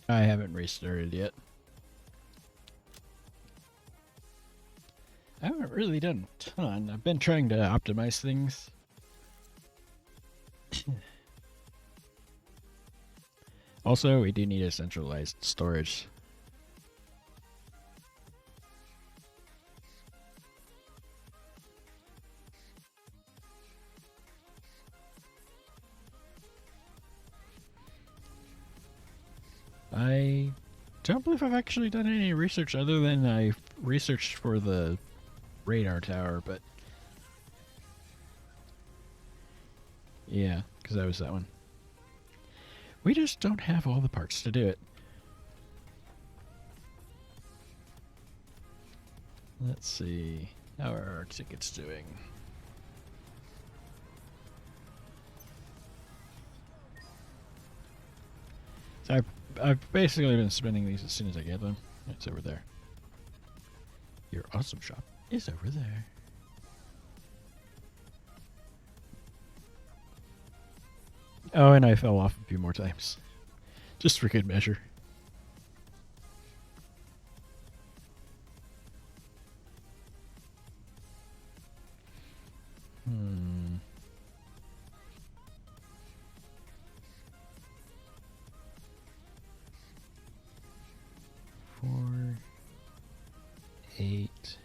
I haven't restarted yet. I haven't really done a ton. I've been trying to optimize things. Also, we do need a centralized storage. I don't believe I've actually done any research other than I researched for the radar tower, but yeah, because that was that one. We just don't have all the parts to do it. Let's see. How are our tickets doing? So I've basically been spending these as soon as I get them. It's over there. Your awesome shop is over there. Oh, and I fell off a few more times. Just for good measure. Hmm. 4, 8.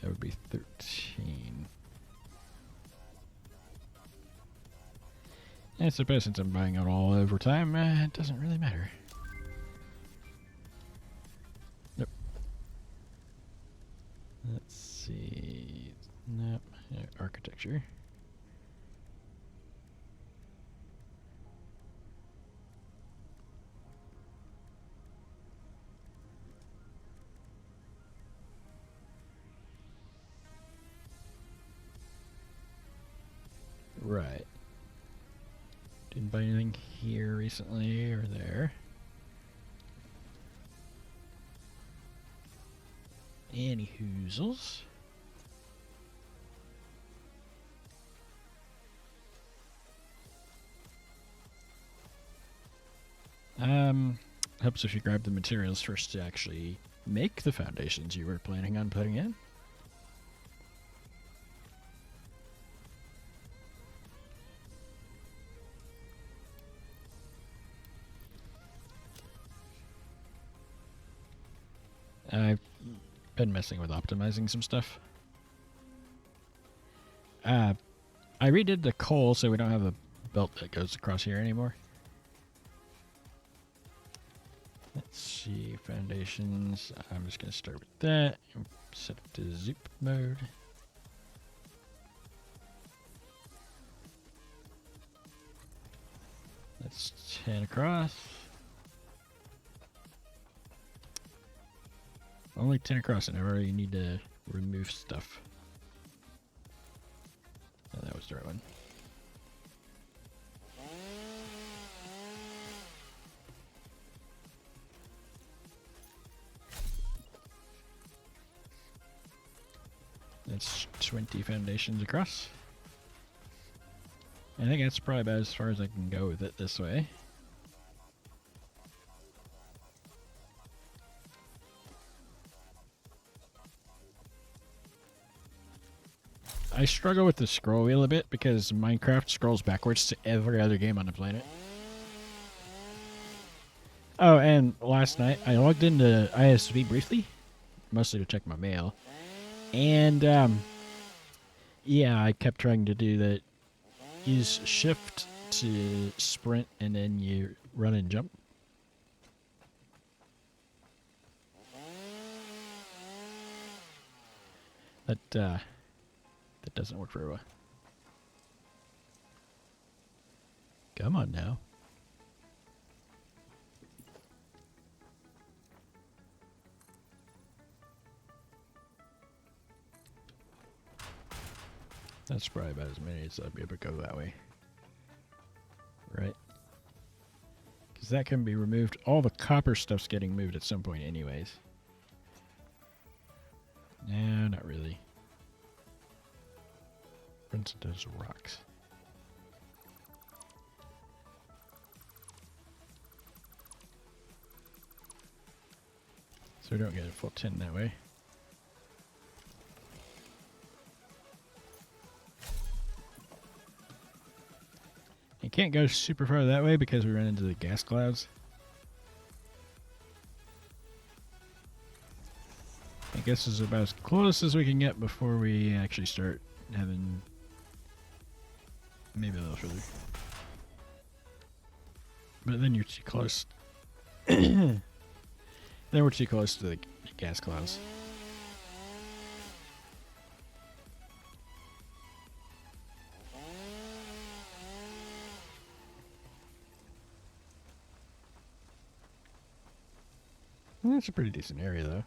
That would be 13. I suppose since I'm buying it all over time, it doesn't really matter. Nope. Let's see. Nope. Architecture. Right. Didn't buy anything here recently or there. Any hoozles. Helps if you grab the materials first to actually make the foundations you were planning on putting in. I've been messing with optimizing some stuff. I redid the coal so we don't have a belt that goes across here anymore. Let's see, foundations. I'm just going to start with that. Set it to zip mode. That's 10 across. Only 10 across, and I already need to remove stuff. Oh, that was the right one. That's 20 foundations across. I think that's probably about as far as I can go with it this way. I struggle with the scroll wheel a bit because Minecraft scrolls backwards to every other game on the planet. Oh, and last night I logged into ISV briefly, mostly to check my mail. And, yeah, I kept trying to do that. Use shift to sprint and then you run and jump. That doesn't work very well. Come on now. That's probably about as many as I'd be able to go that way. Right? Because that can be removed. All the copper stuff's getting moved at some point anyways. No, not really. happens to those rocks? So we don't get a full 10 that way. You can't go super far that way because we run into the gas clouds. I guess this is about as close as we can get before we actually start having maybe a little further. But then you're too close. Then we're too close to the gas clouds. That's a pretty decent area, though.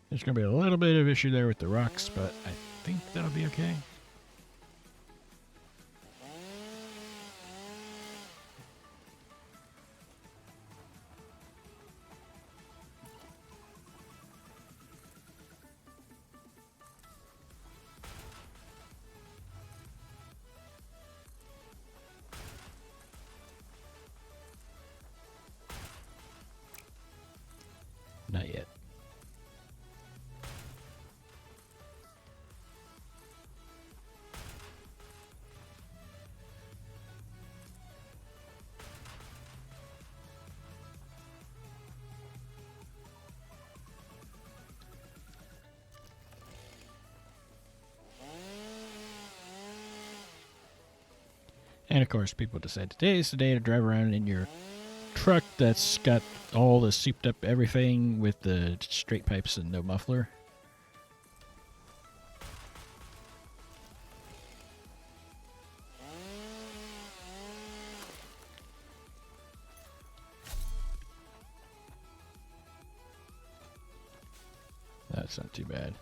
There's going to be a little bit of issue there with the rocks, but I think that'll be okay. Not yet. And of course, people decide today is the day to drive around in your truck that's got all the souped up everything with the straight pipes and no muffler. That's not too bad.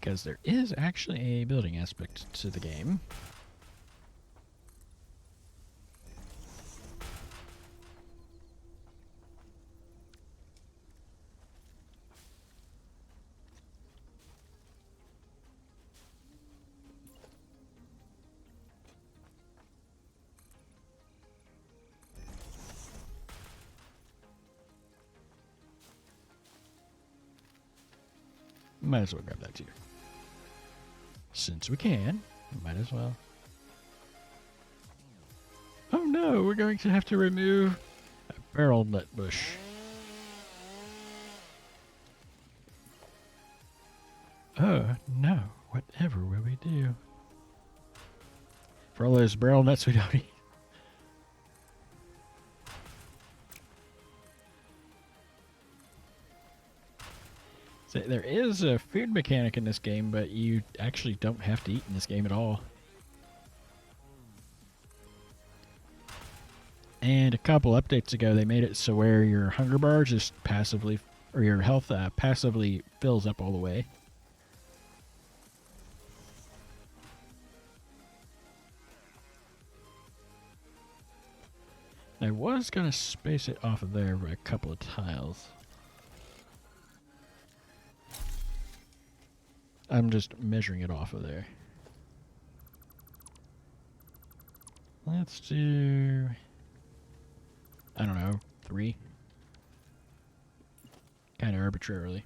Because there is actually a building aspect to the game. Might as well grab that too. Since we can, might as well. Oh no, we're going to have to remove a barrel nut bush. Oh no, whatever will we do? For all those barrel nuts we don't eat. So there is a food mechanic in this game, but you actually don't have to eat in this game at all. And a couple updates ago, they made it so where your hunger bar just passively, or your health passively fills up all the way. I was going to space it off of there by a couple of tiles. I'm just measuring it off of there. Let's do, I don't know, 3. Kind of arbitrarily.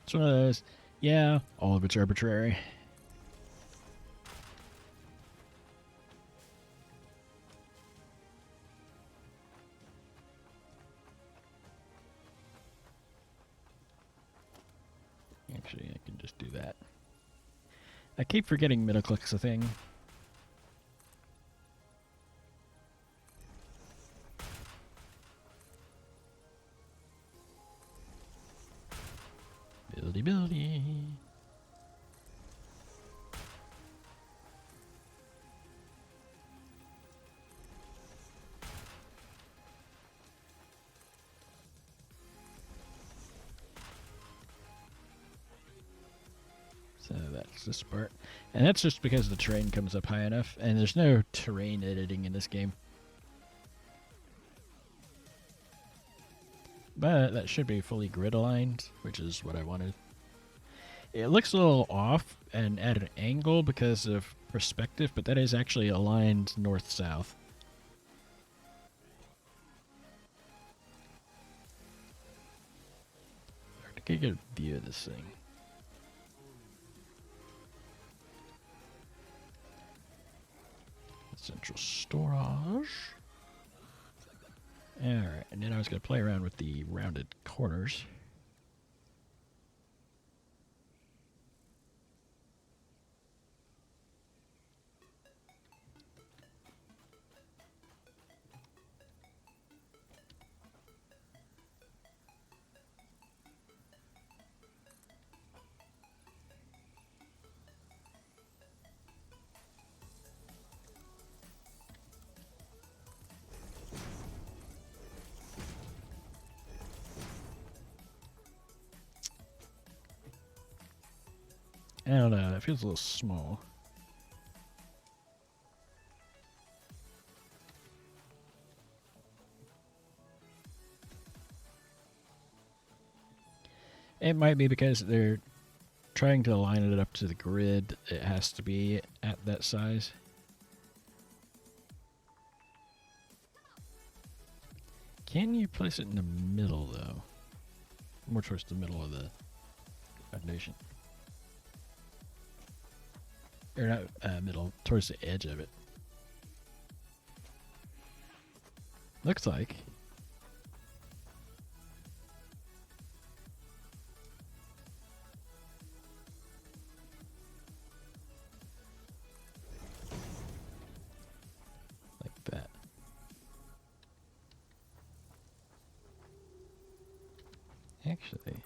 It's one of those, yeah, all of it's arbitrary. I keep forgetting middle click's a thing. Buildy, buildy. So that's this part. And that's just because the terrain comes up high enough, and there's no terrain editing in this game. But that should be fully grid aligned, which is what I wanted. It looks a little off and at an angle because of perspective, but that is actually aligned north-south. Hard to get a view of this thing. Central storage. Alright, and then I was going to play around with the rounded corners. I don't know, it feels a little small. It might be because they're trying to align it up to the grid. It has to be at that size. Can you place it in the middle, though? More towards the middle of the foundation. Or not middle, towards the edge of it. Looks like. Like that. Actually.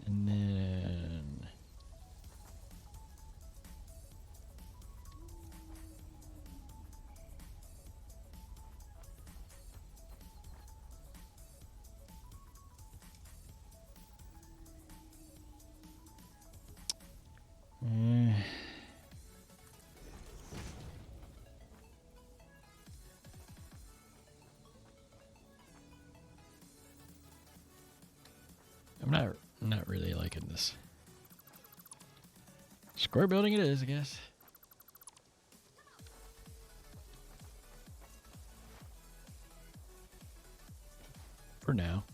And then I'm not really liking this. Square building it is, I guess. For now.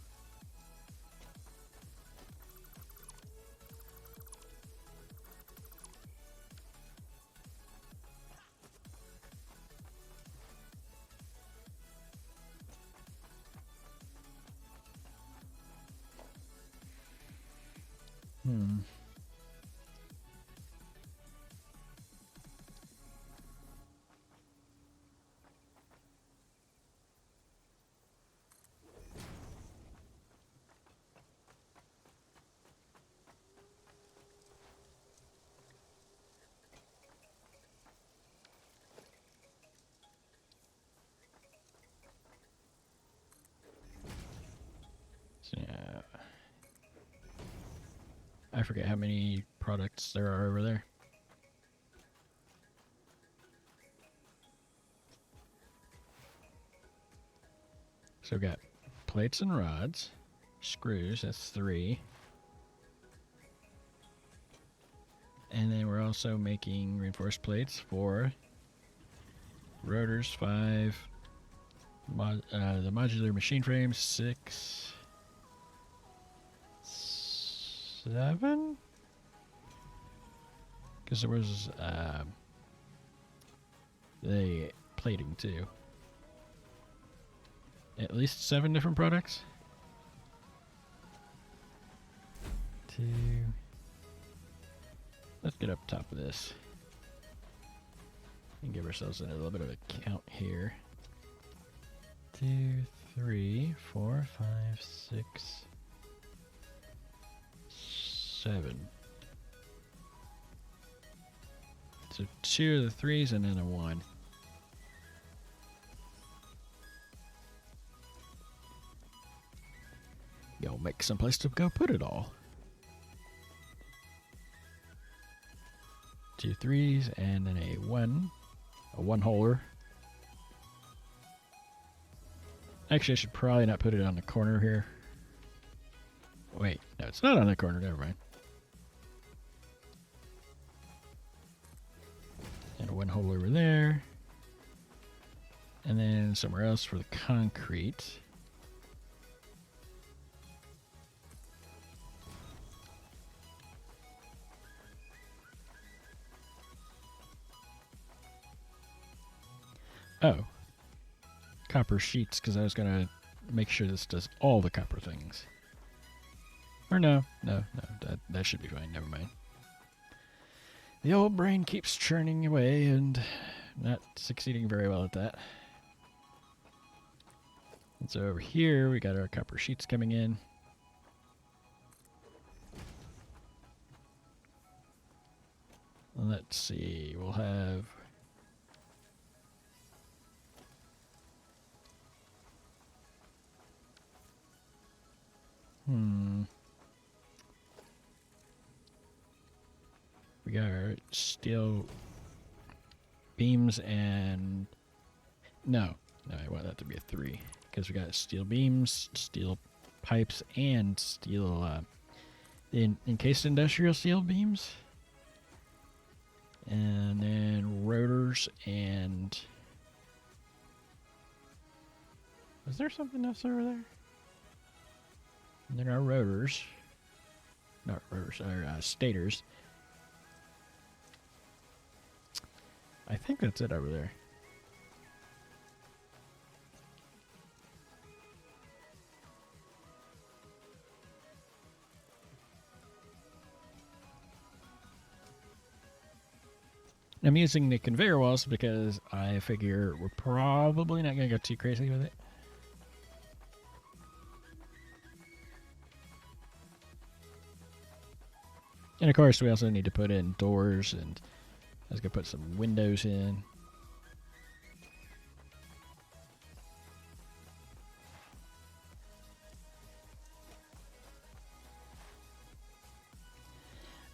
So, yeah. I forget how many products there are over there. So we got plates and rods, screws, that's 3. And then we're also making reinforced plates, 4. Rotors, 5. The modular machine frames, 6. 7? Because there was the plating too. At least 7 different products. 2. Let's get up top of this and give ourselves a little bit of a count here. 2, 3, 4, 5, 6, 7. So 2 of the 3s and then a 1. You'll make some place to go put it all. 2 3s and then a 1-holer. Actually, I should probably not put it on the corner here. Wait, no, it's not on the corner. Never mind. And a 1-hole over there. And then somewhere else for the concrete. Oh. Copper sheets, because I was going to make sure this does all the copper things. Or no, that should be fine. Never mind. The old brain keeps churning away and not succeeding very well at that. And so over here, we got our copper sheets coming in. Let's see, we'll have... We got our steel beams and... No, I want that to be a 3. Because we got steel beams, steel pipes, and steel encased industrial steel beams. And then rotors and... Was there something else over there? And then our rotors. Not rotors, our stators. I think that's it over there. I'm using the conveyor walls because I figure we're probably not going to go too crazy with it. And of course, we also need to put in doors, and I was going to put some windows in.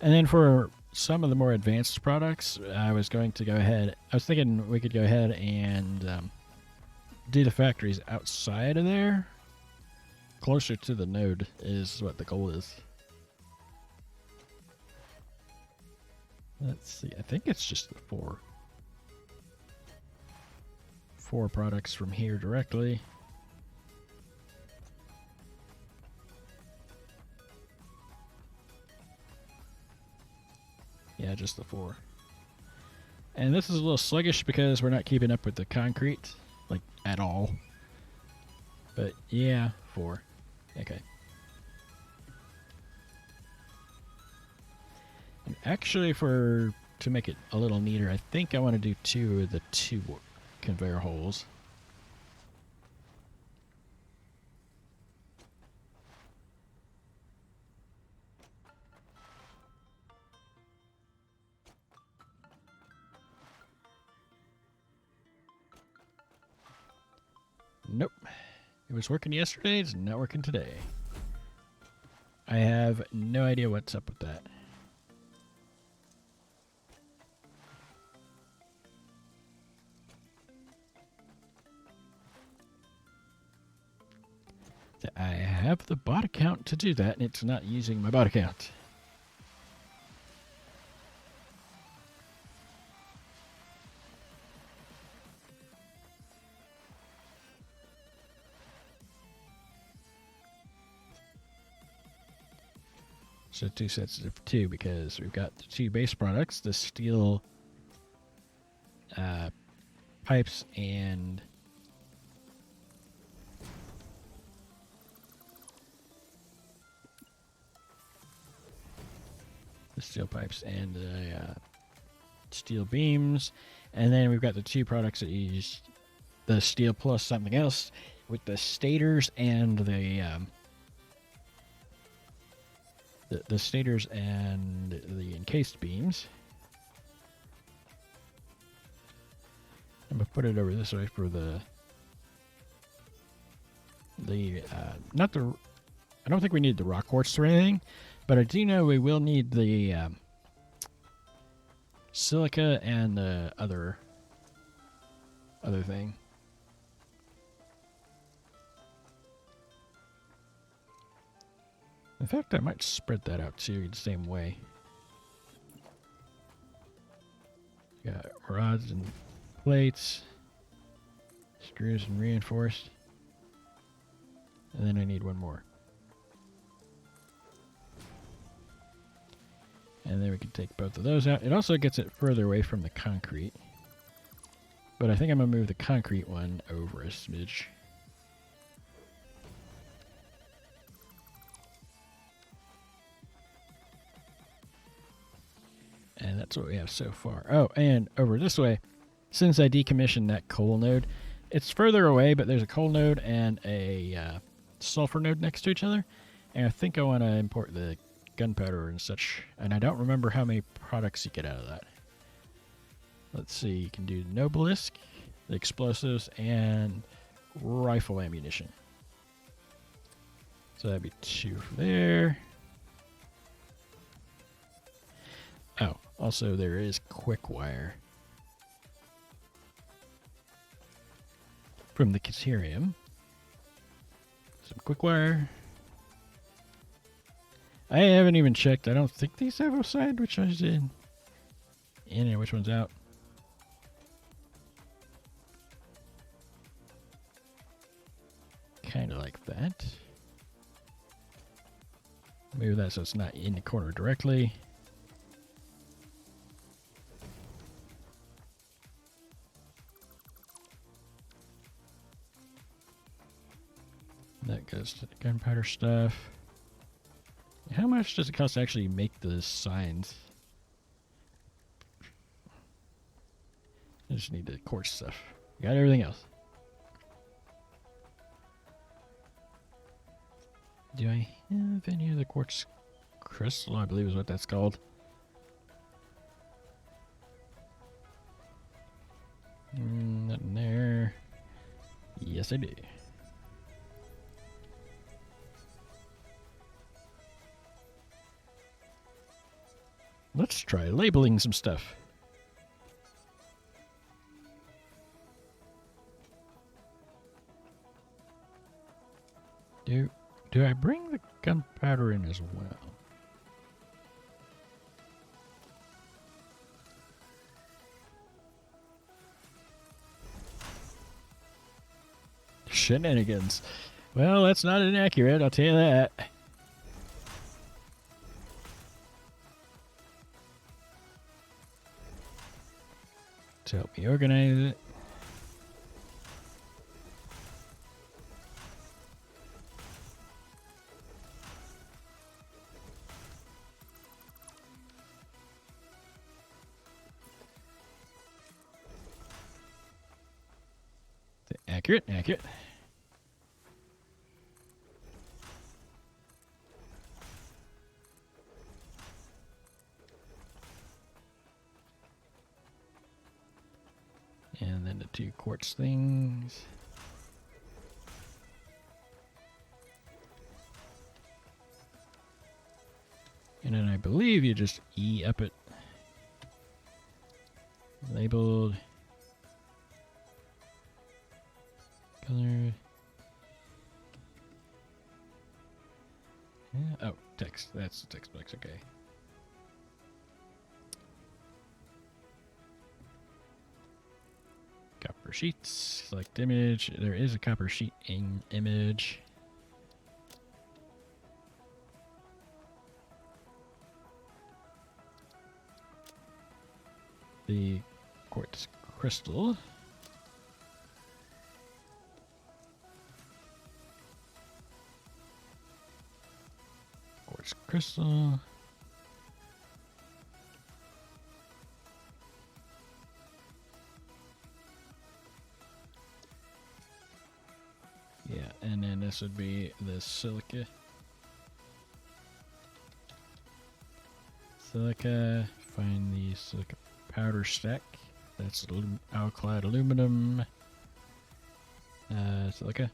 And then for some of the more advanced products, I was thinking we could go ahead and do the factories outside of there. Closer to the node is what the goal is. Let's see, I think it's just the 4. 4 products from here directly. Yeah, just the 4. And this is a little sluggish because we're not keeping up with the concrete, like, at all. But, yeah, 4. Okay. And actually, to make it a little neater, I think I want to do 2 of the 2 conveyor holes. Nope. It was working yesterday, it's not working today. I have no idea what's up with that. I have the bot account to do that, and it's not using my bot account. So 2 sets of 2 because we've got the 2 base products, the steel pipes and the steel pipes and the steel beams. And then we've got the two products that use the steel plus something else with the stators and the stators and the encased beams. I'm gonna put it over this way for the not the. I don't think we need the rock quartz or anything, but I do know we will need the silica and the other thing. In fact, I might spread that out too the same way. Got rods and plates, screws and reinforced, and then I need one more. And then we can take both of those out. It also gets it further away from the concrete. But I think I'm going to move the concrete one over a smidge. And that's what we have so far. Oh, and over this way, since I decommissioned that coal node, it's further away, but there's a coal node and a sulfur node next to each other. And I think I want to import the gunpowder and such. And I don't remember how many products you get out of that. Let's see, you can do Nobelisk, the explosives, and rifle ammunition. So that'd be 2 for there. Oh, also there is quick wire from the Caterium. Some quick wire. I haven't even checked. I don't think these have a side, which one's in and which one's out. Kind of like that. Move that so it's not in the corner directly. That goes to the gunpowder stuff. How much does it cost to actually make the signs? I just need the quartz stuff. Got everything else. Do I have any of the quartz crystal? I believe is what that's called. Nothing there. Yes, I do. Let's try labeling some stuff. Do I bring the gunpowder in as well? Shenanigans. Well, that's not inaccurate, I'll tell you that. To help me organize it. Accurate, accurate. And then the 2 quartz things. And then I believe you just E up it. Labeled. Color. Yeah. Oh, text. That's the text box. Okay. Copper sheets. Select image. There is a copper sheet in image. The quartz crystal. Quartz crystal. Yeah, and then this would be the silica. Silica, find the silica powder stack. That's alclad aluminum. Silica.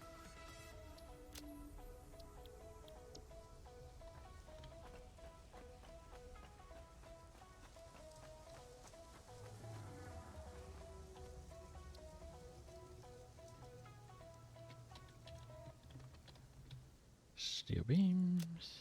Steel beams.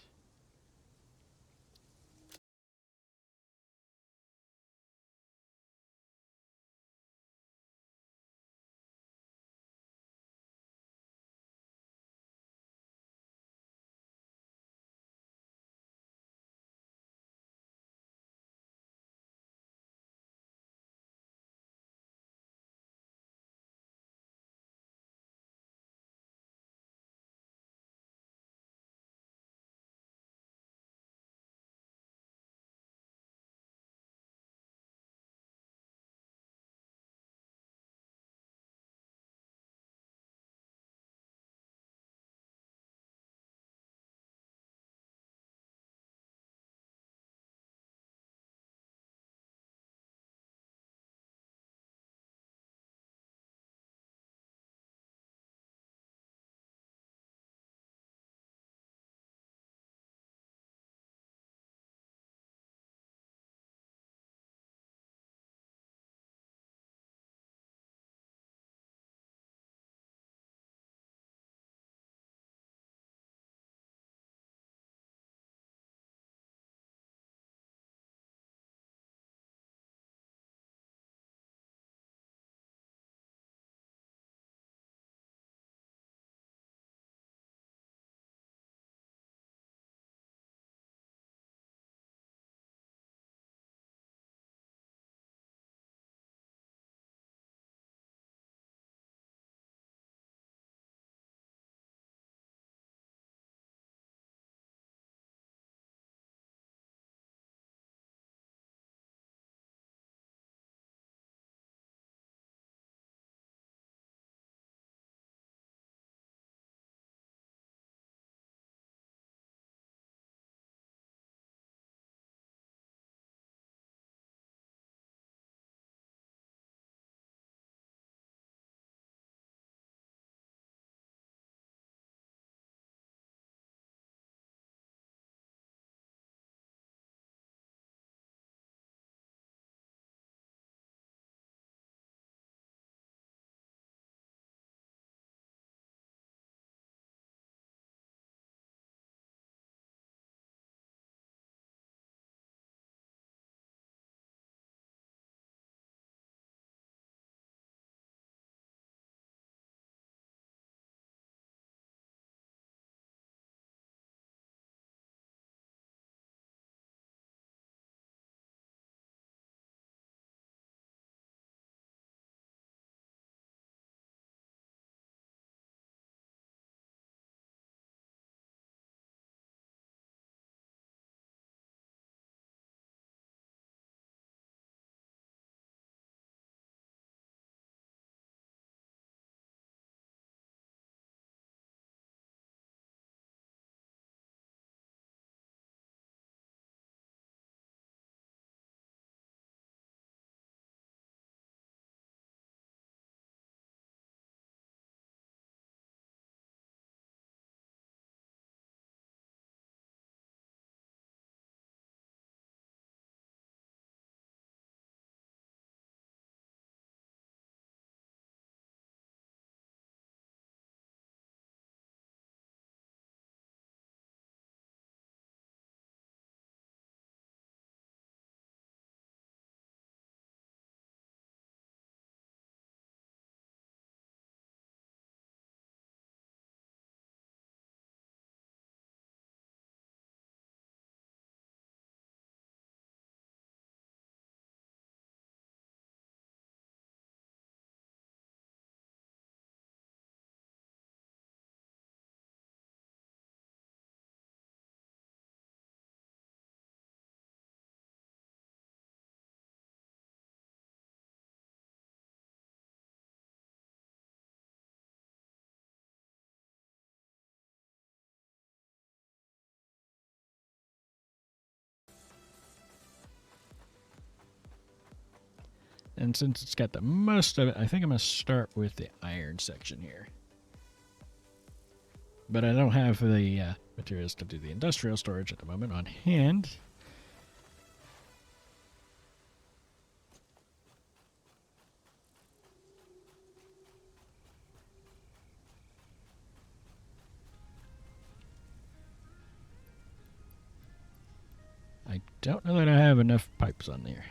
And since it's got the most of it, I think I'm going to start with the iron section here. But I don't have the materials to do the industrial storage at the moment on hand. I don't know that I have enough pipes on there.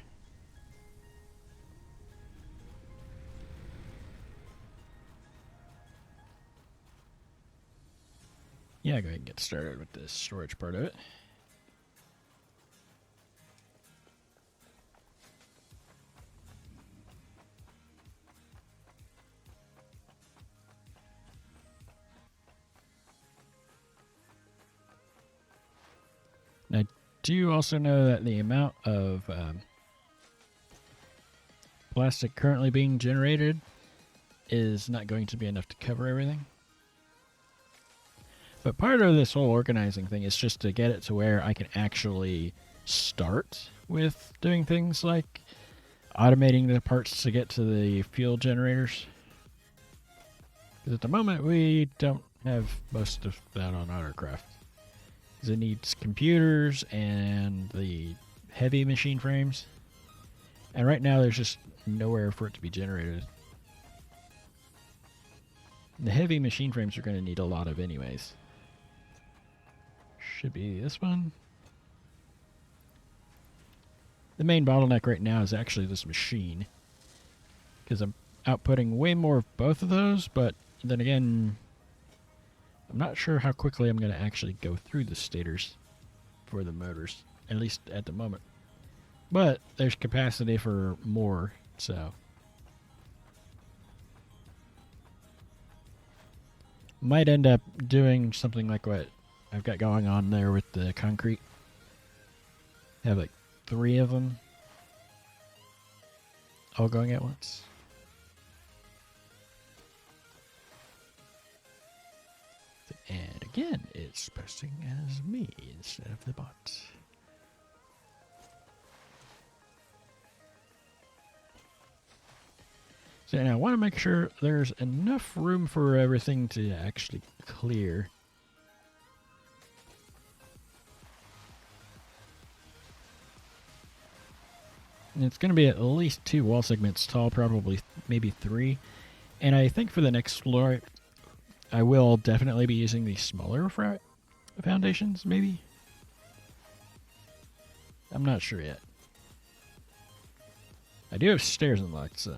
Yeah, go ahead and get started with the storage part of it. And I do also know that the amount of plastic currently being generated is not going to be enough to cover everything. But part of this whole organizing thing is just to get it to where I can actually start with doing things like automating the parts to get to the fuel generators. Because at the moment, we don't have most of that on Autocraft. Because it needs computers and the heavy machine frames. And right now, there's just nowhere for it to be generated. The heavy machine frames are going to need a lot of anyways. Should be this one. The main bottleneck right now is actually this machine. Because I'm outputting way more of both of those, but then again, I'm not sure how quickly I'm going to actually go through the stators for the motors, at least at the moment. But there's capacity for more, so. Might end up doing something like what I've got going on there with the concrete. Have like 3 of them all going at once. And again, it's posting as me instead of the bot. So now I want to make sure there's enough room for everything to actually clear. And it's going to be at least 2 wall segments tall, probably maybe 3. And I think for the next floor, I will definitely be using the smaller foundations, maybe? I'm not sure yet. I do have stairs unlocked, so.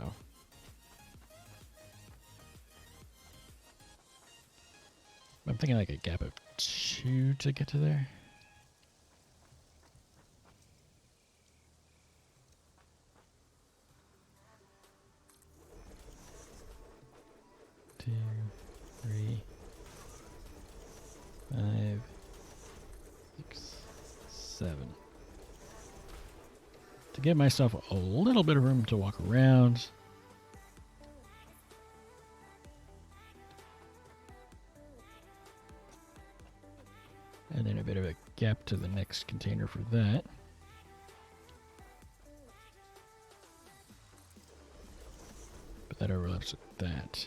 I'm thinking like a gap of 2 to get to there. Two, 3, 5, 6, 7. To give myself a little bit of room to walk around. And then a bit of a gap to the next container for that. But that overlaps with that.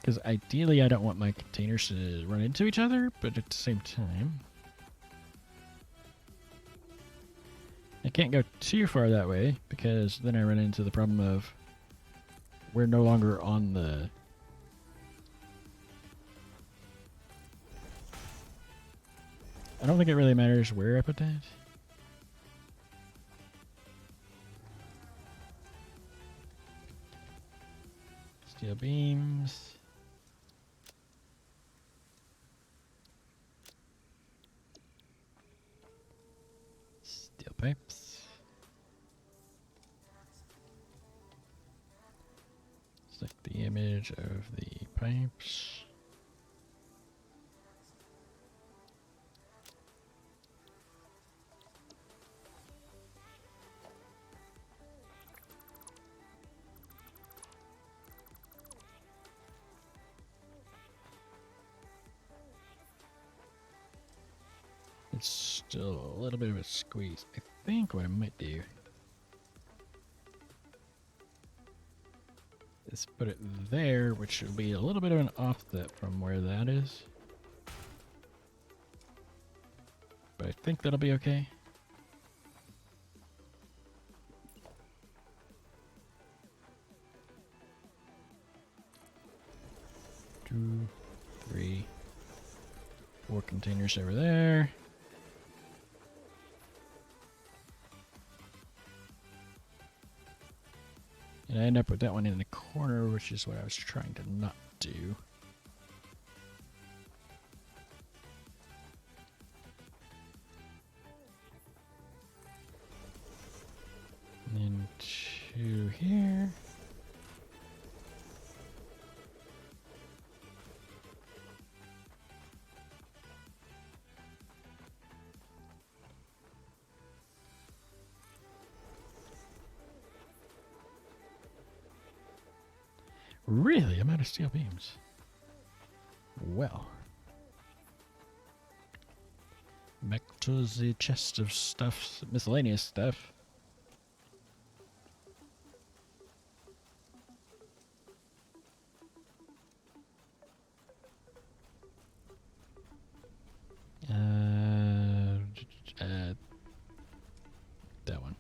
Because ideally I don't want my containers to run into each other, but at the same time, I can't go too far that way, because then I run into the problem of we're no longer on the... I don't think it really matters where I put that. Steel beams. Steel pipes. Select the image of the pipes. It's still a little bit of a squeeze. I think what I might do is put it there, which will be a little bit of an offset from where that is. But I think that'll be okay. Two, three, 4 containers over there. And I end up with that one in the corner, which is what I was trying to not do. And then 2 here. Really? I'm out of steel beams. Well. Back to the chest of stuff, miscellaneous stuff. That one.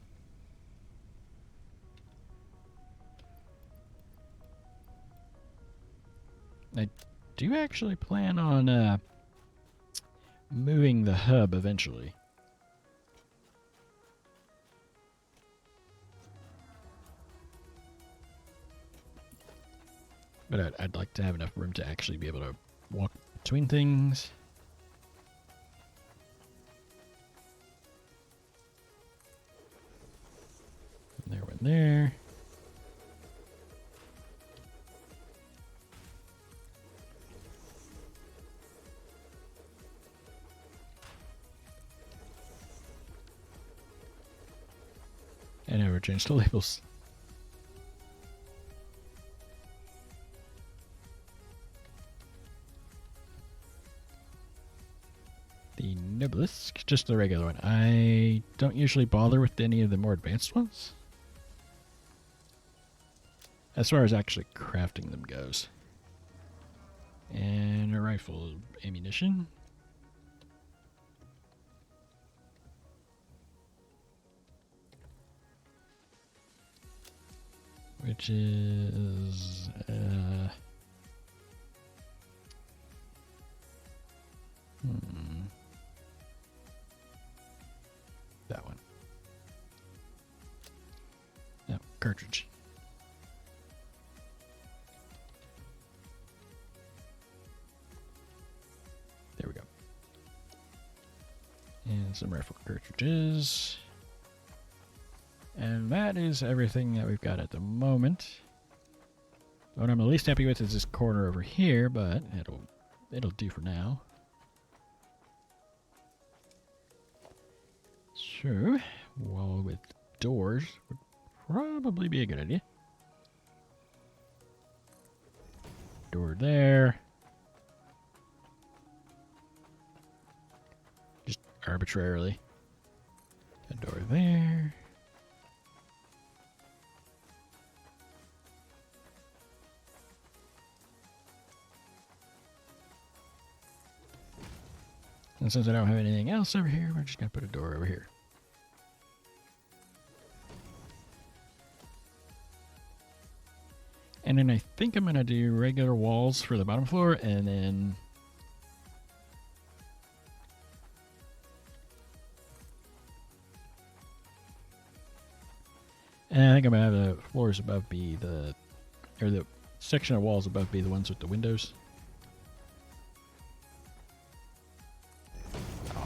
I do actually plan on moving the hub eventually. But I'd like to have enough room to actually be able to walk between things. And there went there. I never changed the labels. The Noblisk, just the regular one. I don't usually bother with any of the more advanced ones, as far as actually crafting them goes. And a rifle ammunition. Which is that one. No, cartridge. There we go. And some rifle cartridges. And that is everything that we've got at the moment. What I'm the least happy with is this corner over here, but it'll do for now. So, wall with doors would probably be a good idea. Door there. Just arbitrarily. A door there. And since I don't have anything else over here, we're just going to put a door over here. And then I think I'm going to do regular walls for the bottom floor, and then I think I'm going to have the floors above be the section of walls above be the ones with the windows.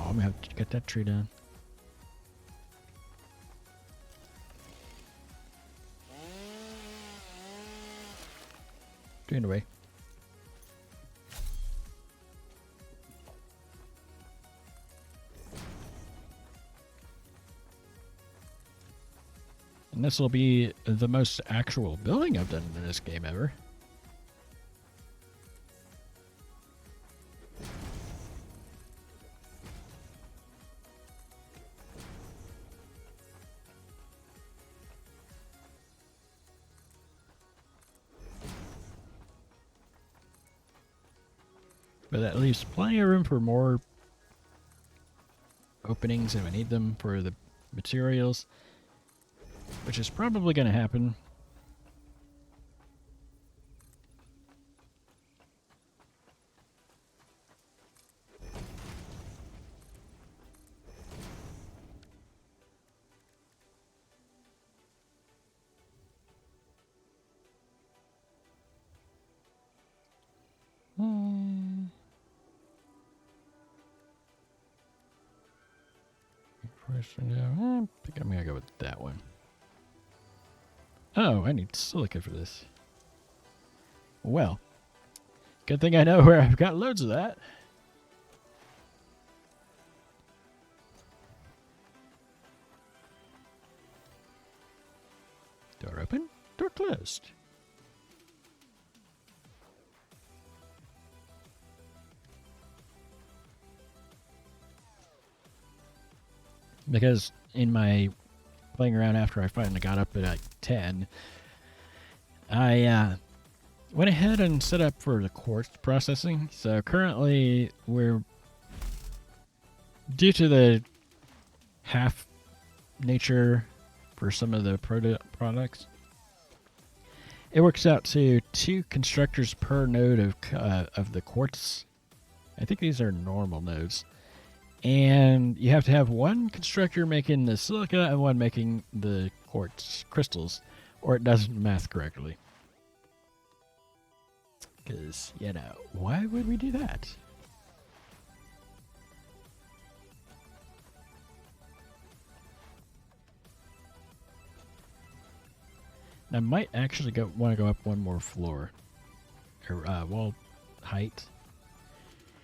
I'm gonna have to cut that tree down. Getting away. And this will be the most actual building I've done in this game ever. But that leaves plenty of room for more openings if I need them for the materials, which is probably going to happen. I think I'm going to go with that one. Oh, I need silica for this. Well, good thing I know where I've got loads of that. Door open, door closed. Because in my playing around after I finally got up at like 10, I went ahead and set up for the quartz processing. So currently we're, due to the half nature for some of the products, it works out to 2 constructors per node of the quartz. I think these are normal nodes. And you have to have 1 constructor making the silica and 1 making the quartz crystals, or it doesn't math correctly. Because, you know, why would we do that? I might actually want to go up 1 more floor, or wall height,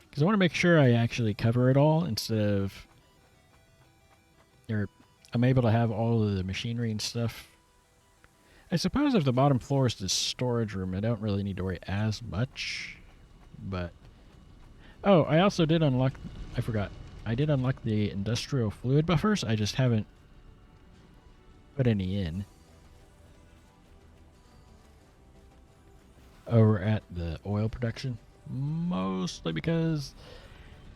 because I want to make sure I actually cover it all instead of, or I'm able to have all of the machinery and stuff. I suppose if the bottom floor is the storage room, I don't really need to worry as much. But oh, I also did unlock. I forgot. I did unlock the industrial fluid buffers. I just haven't put any in. Over at the oil production, mostly because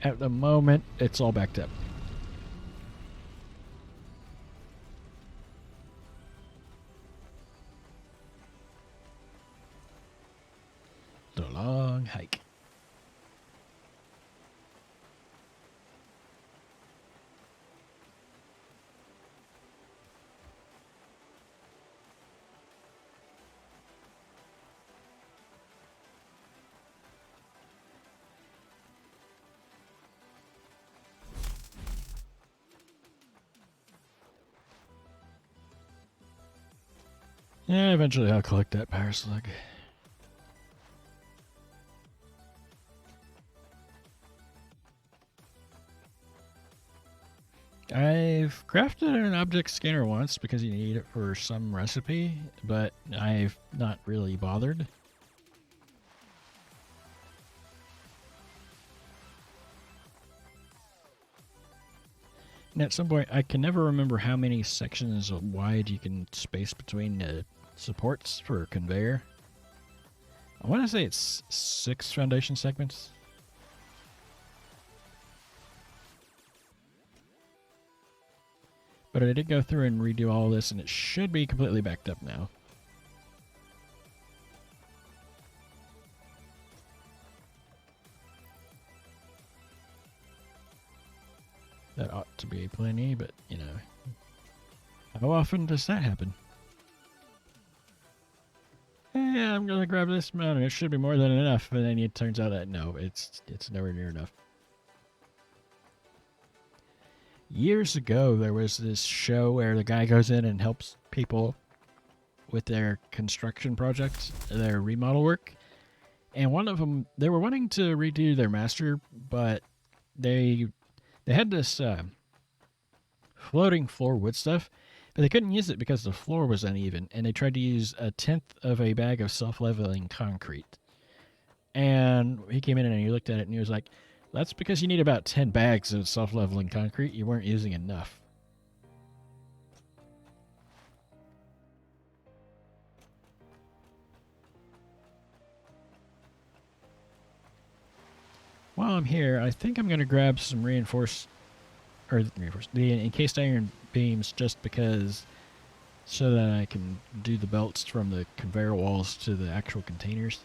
at the moment it's all backed up. It's a long hike. Yeah, eventually I'll collect that power slug. I've crafted an object scanner once because you need it for some recipe, but I've not really bothered. And at some point, I can never remember how many sections wide you can space between the supports for a conveyor. I want to say it's 6 foundation segments. But I did go through and redo all this, and it should be completely backed up now. That ought to be plenty, but, you know, how often does that happen? Hey, I'm going to grab this amount, and it should be more than enough, and then it turns out that, no, it's nowhere near enough. Years ago, there was this show where the guy goes in and helps people with their construction projects, their remodel work. And one of them, they were wanting to redo their master, but they had this floating floor wood stuff, but they couldn't use it because the floor was uneven, and they tried to use 1/10 of a bag of self-leveling concrete. And he came in and he looked at it and he was like, that's because you need about 10 bags of self-leveling concrete. You weren't using enough. while I'm here, I think I'm going to grab some the encased iron beams just because, so that I can do the belts from the conveyor walls to the actual containers.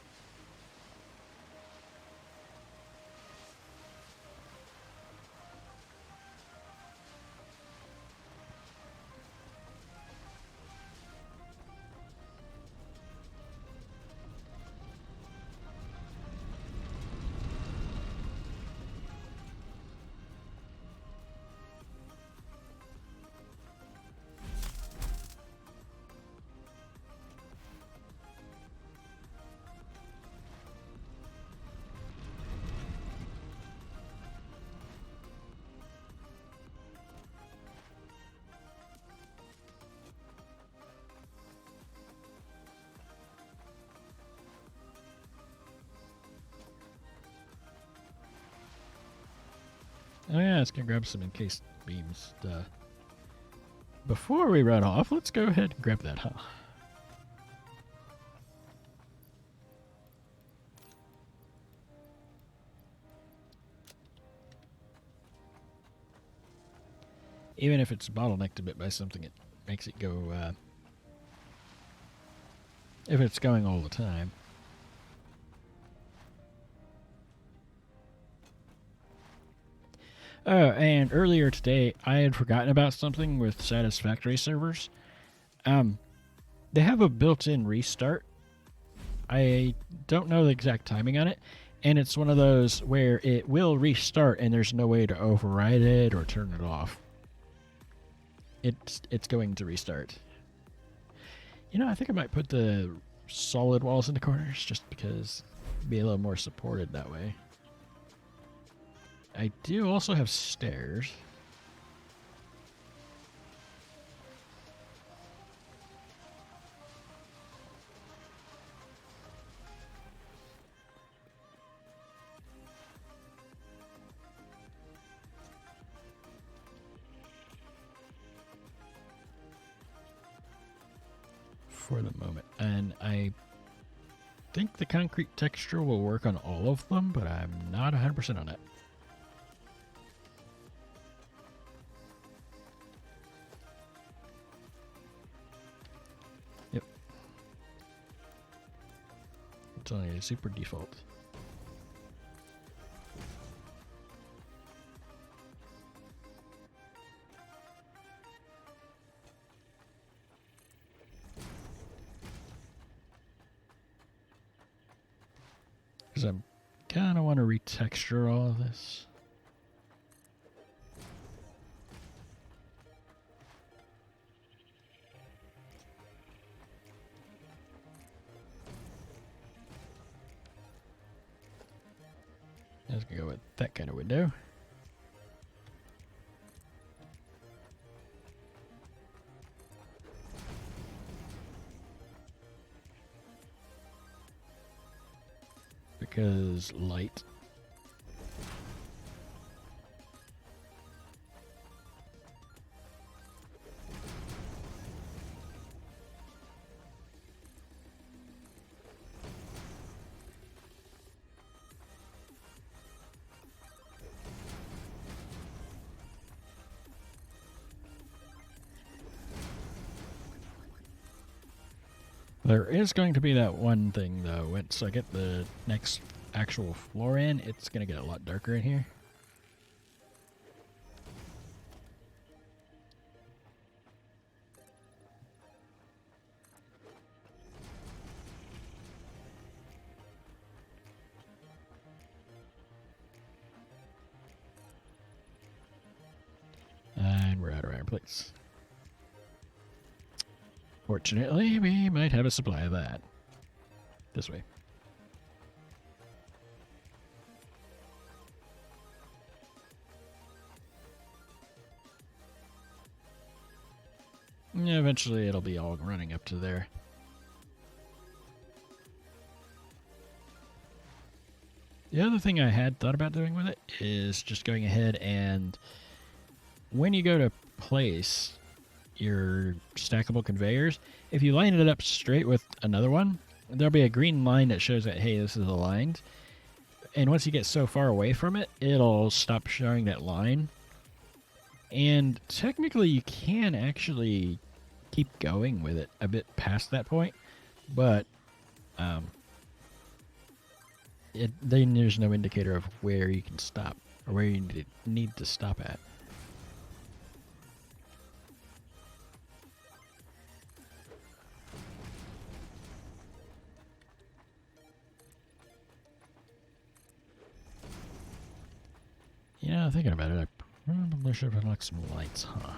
Oh yeah, let's go grab some encased beams. Before we run off, let's go ahead and grab that, huh? Even if it's bottlenecked a bit by something, it makes it go, if it's going all the time. Oh, and earlier today, I had forgotten about something with Satisfactory servers. They have a built-in restart. I don't know the exact timing on it, and it's one of those where it will restart and there's no way to override it or turn it off. It's going to restart. You know, I think I might put the solid walls in the corners just because it'd be a little more supported that way. I do also have stairs. For the moment. And I think the concrete texture will work on all of them, but I'm not 100% on it. Yep. It's only a super default. Because I kind of want to retexture all of this. Let's go with that kind of window. Because light. There is going to be that one thing, though. Once I get the next actual floor in, it's going to get a lot darker in here. And we're out of iron plates. Fortunately, we might have a supply of that. This way. Yeah, eventually it'll be all running up to there. The other thing I had thought about doing with it is just going ahead and when you go to place your stackable conveyors, if you line it up straight with another one, there'll be a green line that shows that, hey, this is aligned. And once you get so far away from it, it'll stop showing that line. And technically, you can actually keep going with it a bit past that point, but then there's no indicator of where you can stop or where you need to stop at. Yeah, thinking about it, I probably should have unlocked some lights, huh?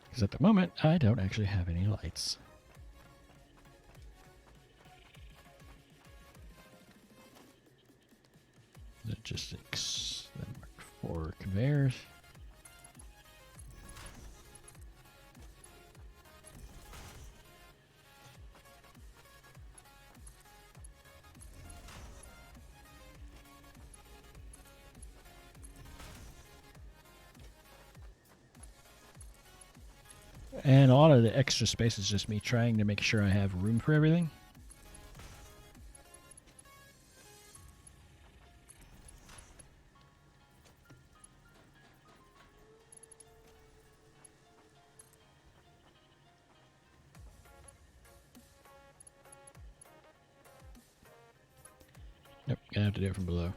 Because at the moment, I don't actually have any lights. Logistics, then mark 4 conveyors. And a lot of the extra space is just me trying to make sure I have room for everything. Nope, gonna have to do it from below.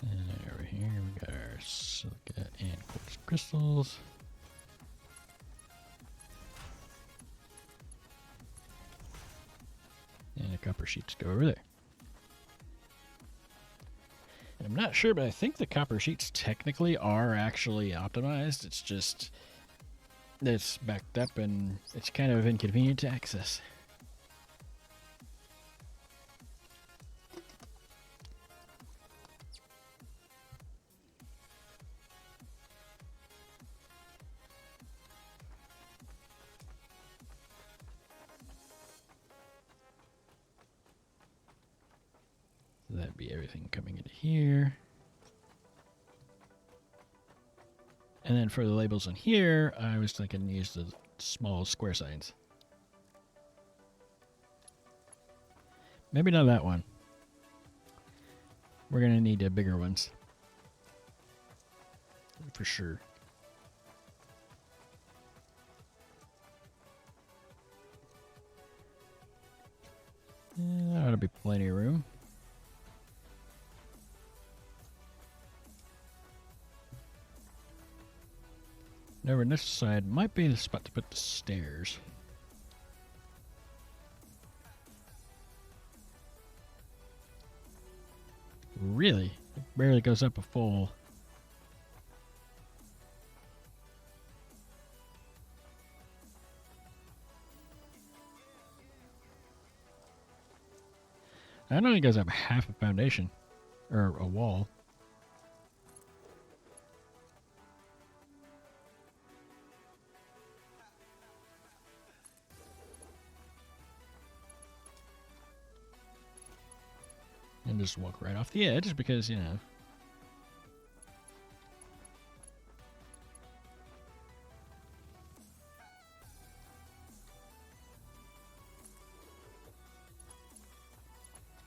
And over here we got our silica and quartz crystals. And the copper sheets go over there. And I'm not sure, but I think the copper sheets technically are actually optimized. It's just that it's backed up and it's kind of inconvenient to access. So that'd be everything coming into here. And then for the labels in here, I was thinking to use the small square signs. Maybe not that one. We're going to need bigger ones. For sure. Yeah, that ought to be plenty of room. Over on this side might be the spot to put the stairs. Really? It barely goes up a full. I know it goes up half a foundation. Or a wall. And just walk right off the edge because, you know.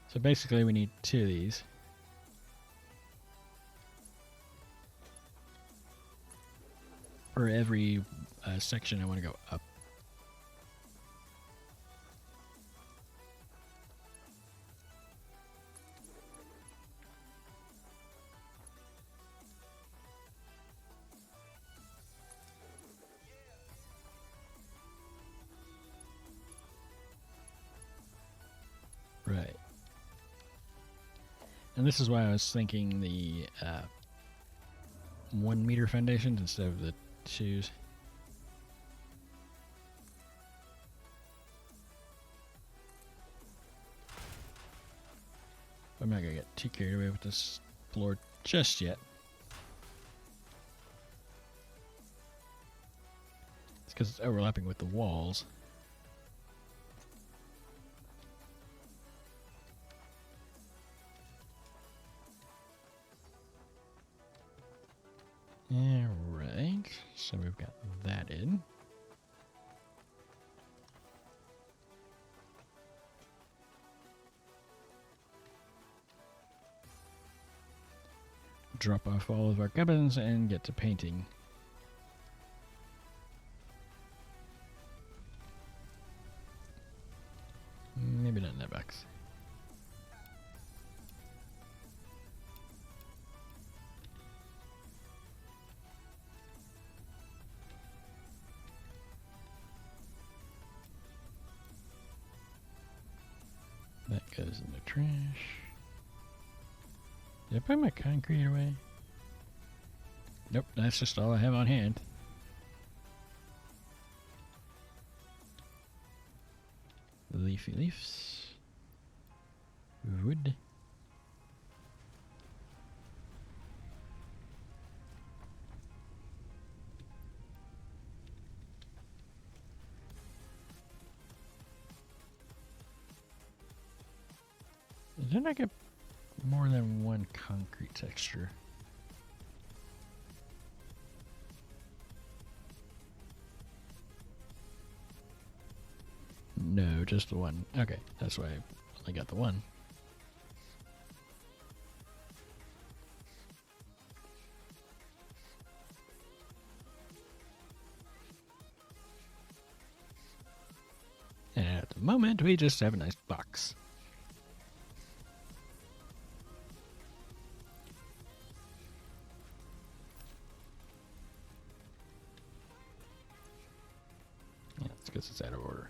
So basically we need 2 of these. For every section I want to go up. And this is why I was thinking the 1 meter foundations instead of the 2s. I'm not going to get too carried away with this floor just yet. It's because it's overlapping with the walls. Alright, so we've got that in. Drop off all of our gubbins and get to painting. Maybe not in that box. That goes in the trash. Did I put my concrete away? Nope, that's just all I have on hand. Leafy leaves. Wood. Didn't I get more than one concrete texture? No, just the one. Okay, that's why I only got the one. And at the moment, we just have a nice box. Yeah, it's because it's out of order.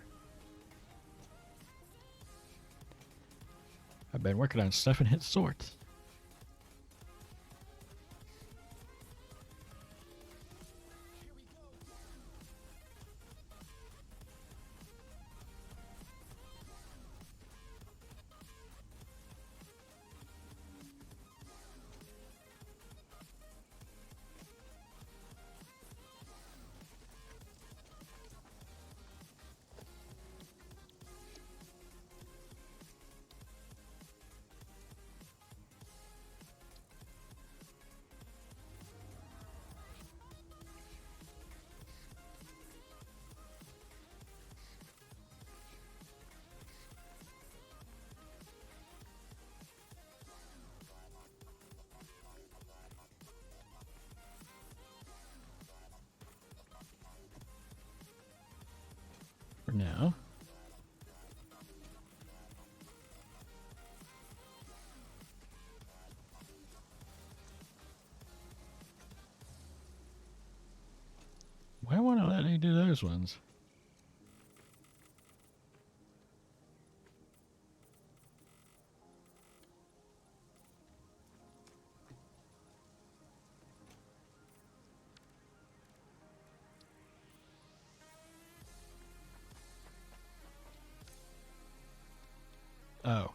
I've been working on stuff and hit sorts. For now. Why won't it let me do those ones? Oh.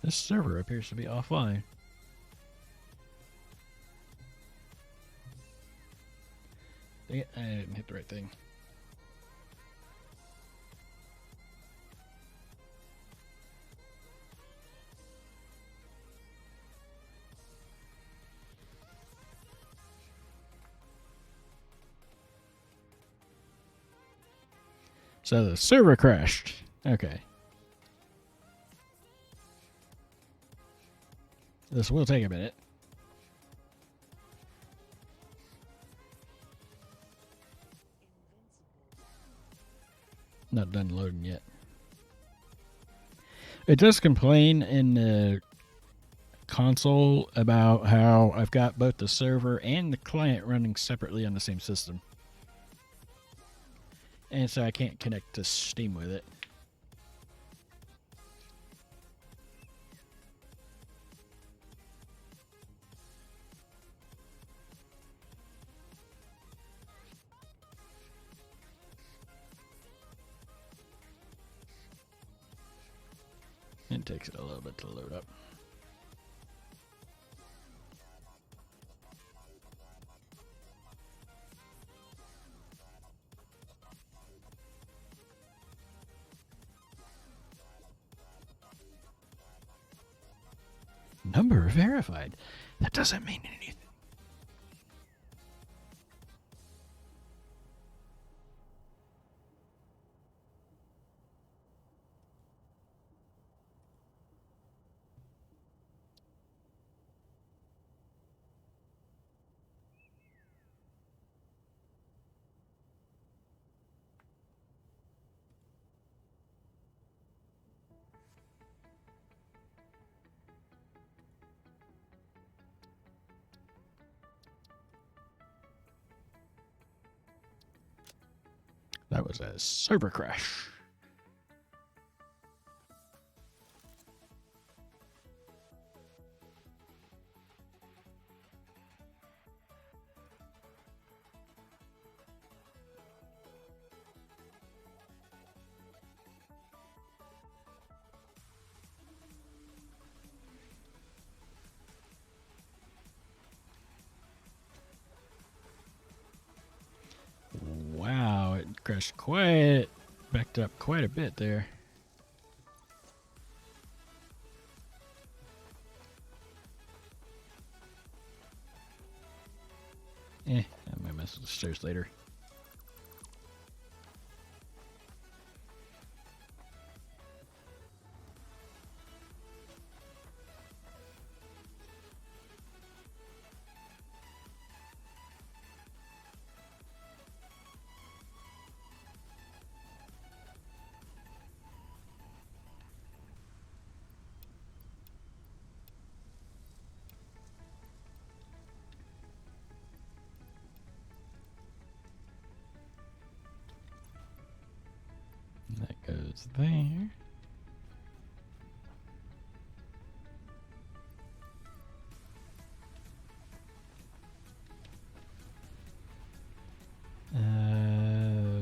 This server appears to be offline. Dang it, I didn't hit the right thing. So the server crashed. Okay. This will take a minute. Not done loading yet. It does complain in the console about how I've got both the server and the client running separately on the same system. And so I can't connect to Steam with it. It takes it a little bit to load up. Number verified. That doesn't mean anything. That was a server crash. Wow, it crashed backed up quite a bit there. I might mess with the stairs later. That goes there.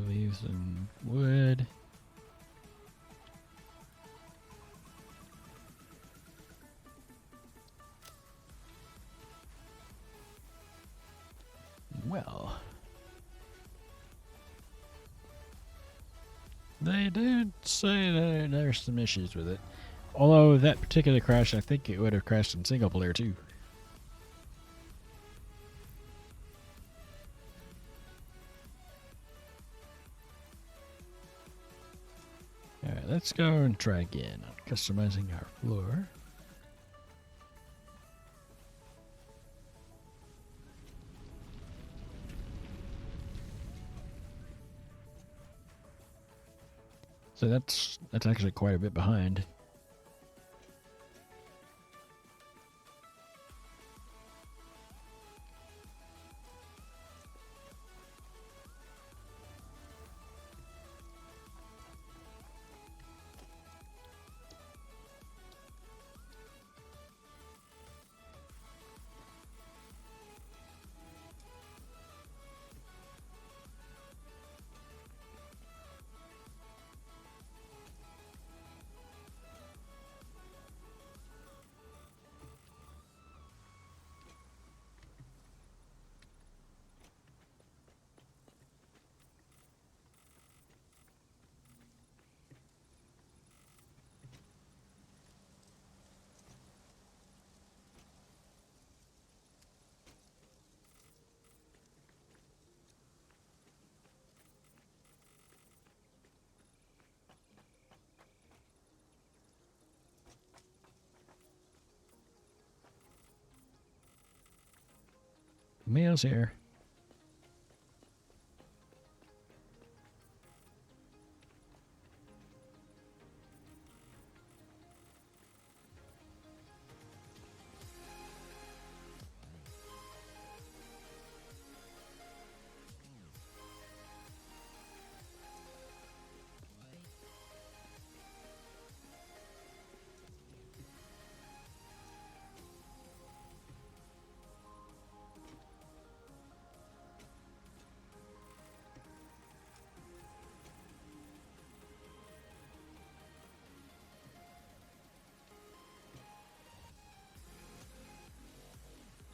Leave some wood. Well, they did say that there's some issues with it. Although that particular crash, I think it would have crashed in single player too. Alright, let's go and try again on customizing our floor. So that's actually quite a bit behind. Mail's here.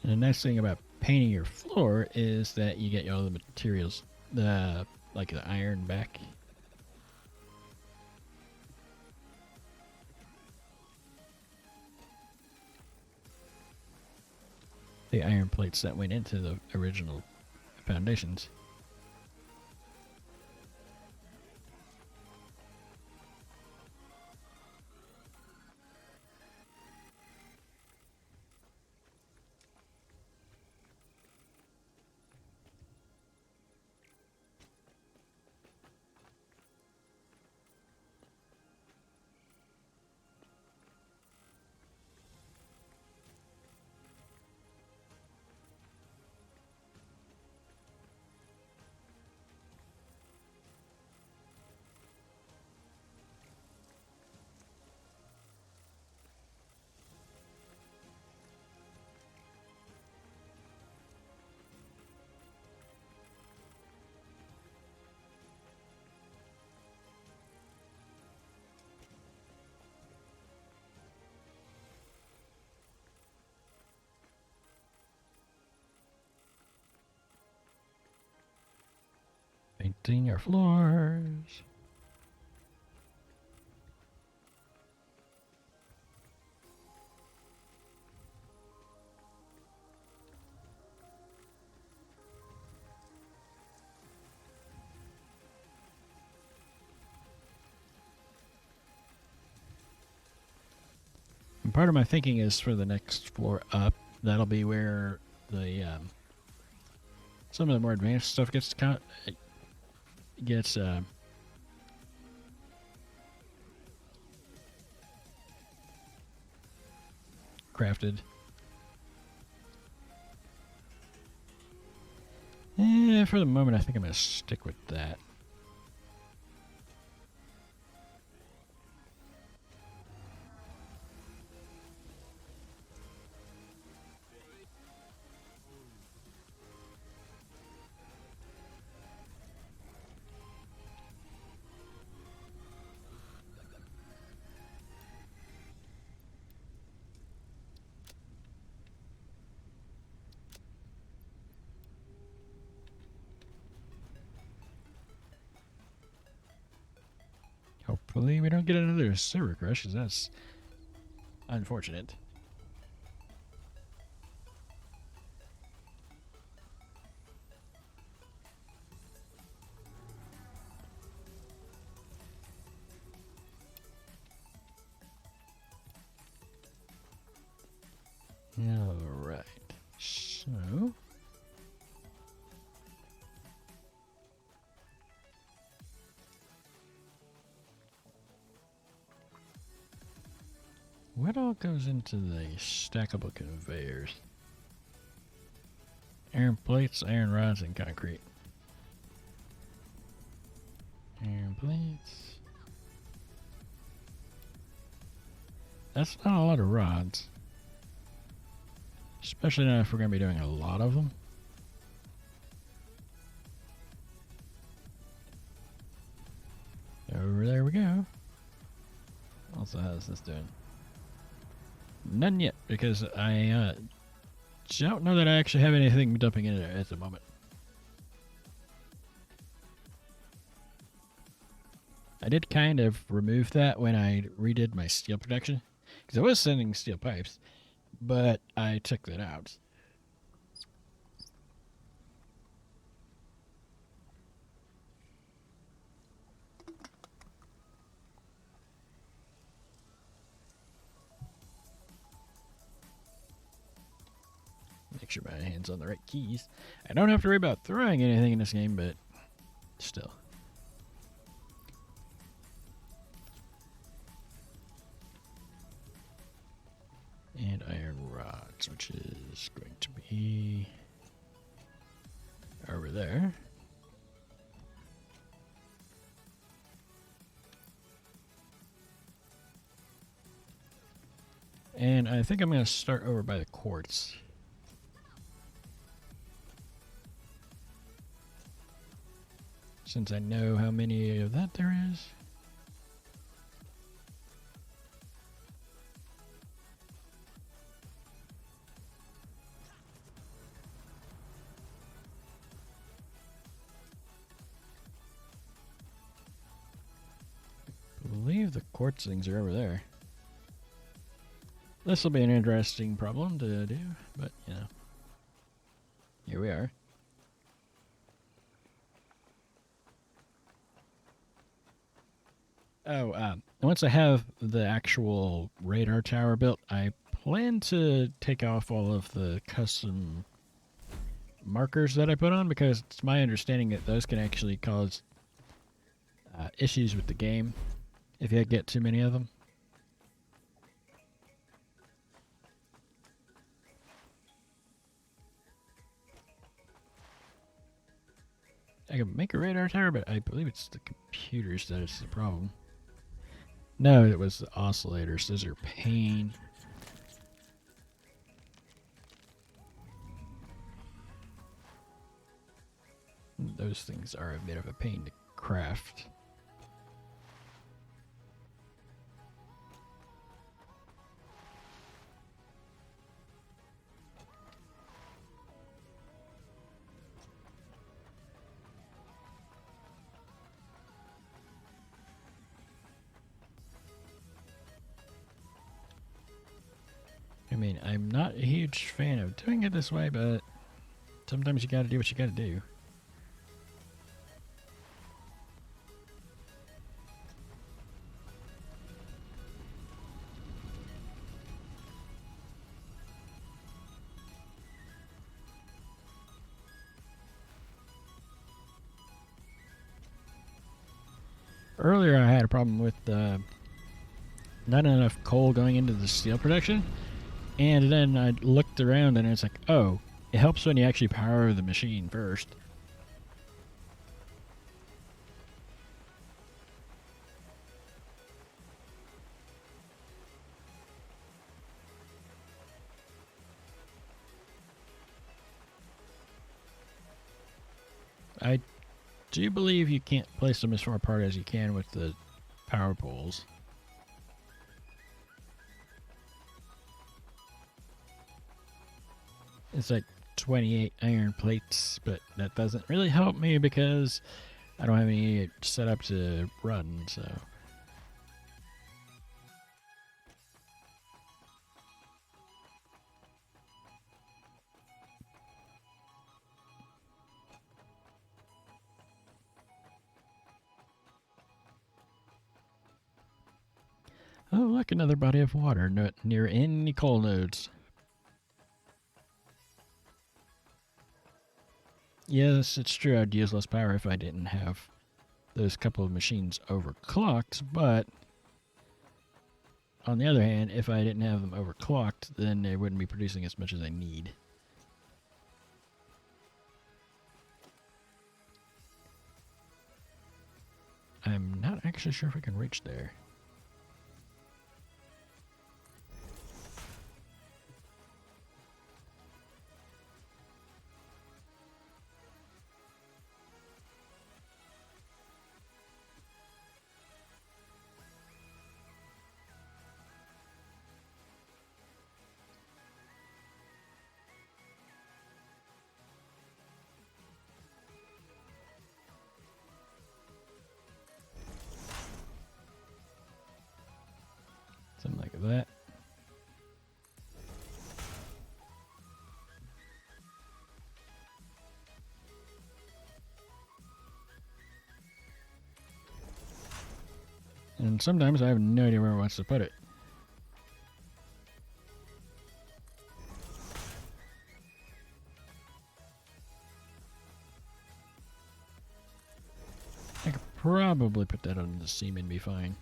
And the nice thing about painting your floor is that you get all the materials, like the iron back. The iron plates that went into the original foundations. Painting our floors. And part of my thinking is for the next floor up, that'll be where the some of the more advanced stuff gets crafted. Yeah, for the moment, I think I'm going to stick with that. Hopefully we don't get another server crash, because that's unfortunate. Alright, so... what all goes into the stackable conveyors? Iron plates, iron rods, and concrete. Iron plates. That's not a lot of rods. Especially not if we're going to be doing a lot of them. Over there we go. Also, how's this doing? None yet, because I don't know that I actually have anything dumping in there at the moment. I did kind of remove that when I redid my steel production, because I was sending steel pipes, but I took that out. Make sure my hand's on the right keys. I don't have to worry about throwing anything in this game, but still. And iron rods, which is going to be over there. And I think I'm going to start over by the quartz. Since I know how many of that there is. believe the quartz things are over there. This will be an interesting problem to do, but, you know. Here we are. Oh, once I have the actual radar tower built, I plan to take off all of the custom markers that I put on, because it's my understanding that those can actually cause issues with the game if you get too many of them. I can make a radar tower, but I believe it's the computers that is the problem. No, it was the oscillators. Those are pain. Those things are a bit of a pain to craft. I mean, I'm not a huge fan of doing it this way, but sometimes you gotta do what you gotta do. Earlier I had a problem with not enough coal going into the steel production, and then I looked around and it's like, oh, it helps when you actually power the machine first. I do believe you can't place them as far apart as you can with the power poles. It's like 28 iron plates, but that doesn't really help me because I don't have any set up to run, so. Oh, look, another body of water near any coal nodes. Yes, it's true I'd use less power if I didn't have those couple of machines overclocked, but on the other hand, if I didn't have them overclocked, then they wouldn't be producing as much as I need. I'm not actually sure if I can reach there. Something like that. And sometimes I have no idea where it wants to put it. I could probably put that on the seam and be fine.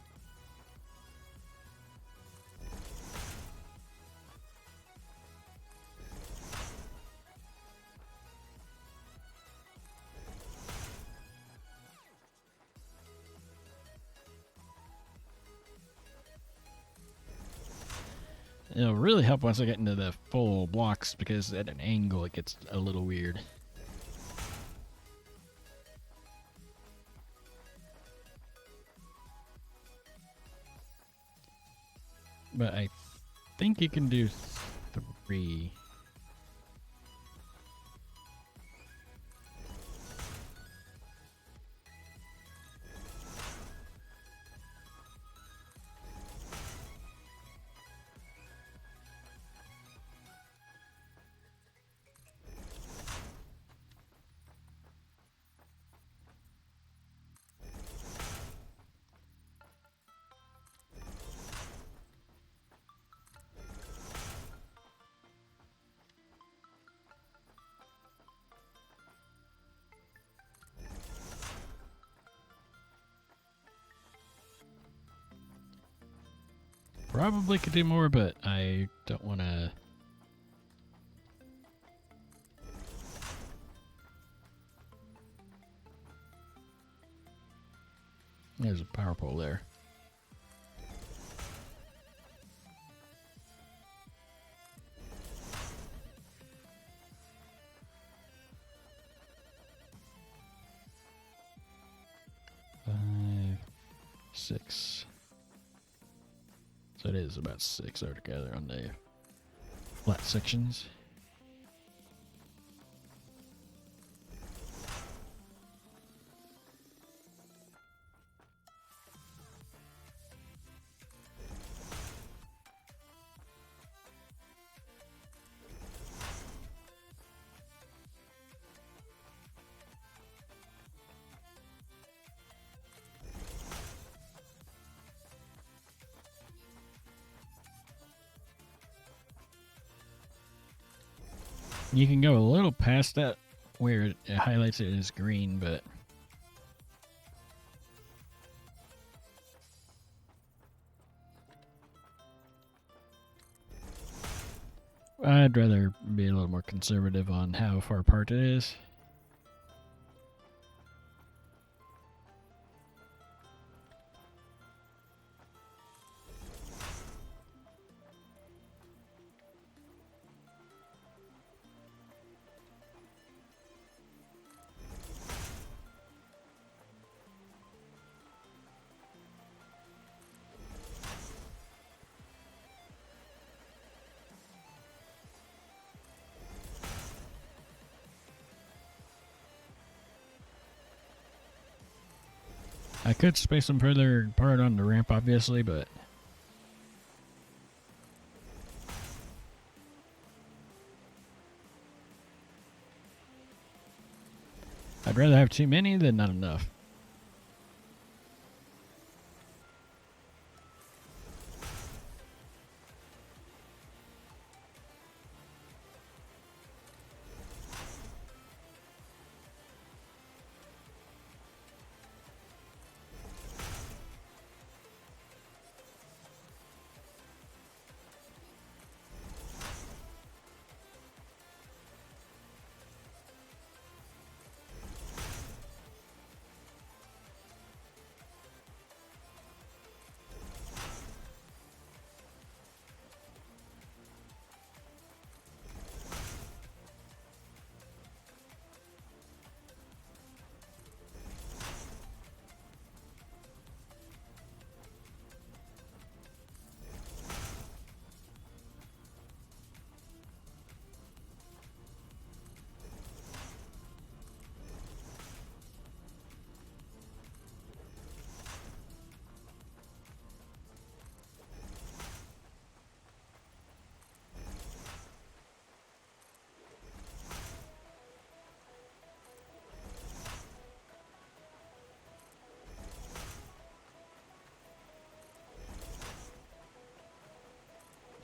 It'll really help once I get into the full blocks, because at an angle it gets a little weird. But I think you can do 3. probably could do more, but I don't want to. There's a power pole there. Six. So it is about 6 altogether on the flat sections. You can go a little past that where it highlights it as green, but I'd rather be a little more conservative on how far apart it is. I could space them further apart on the ramp, obviously, but I'd rather have too many than not enough.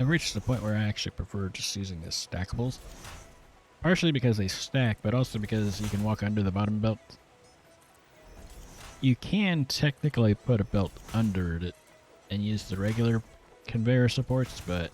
I've reached the point where I actually prefer just using the stackables. Partially because they stack, but also because you can walk under the bottom belt. You can technically put a belt under it and use the regular conveyor supports, but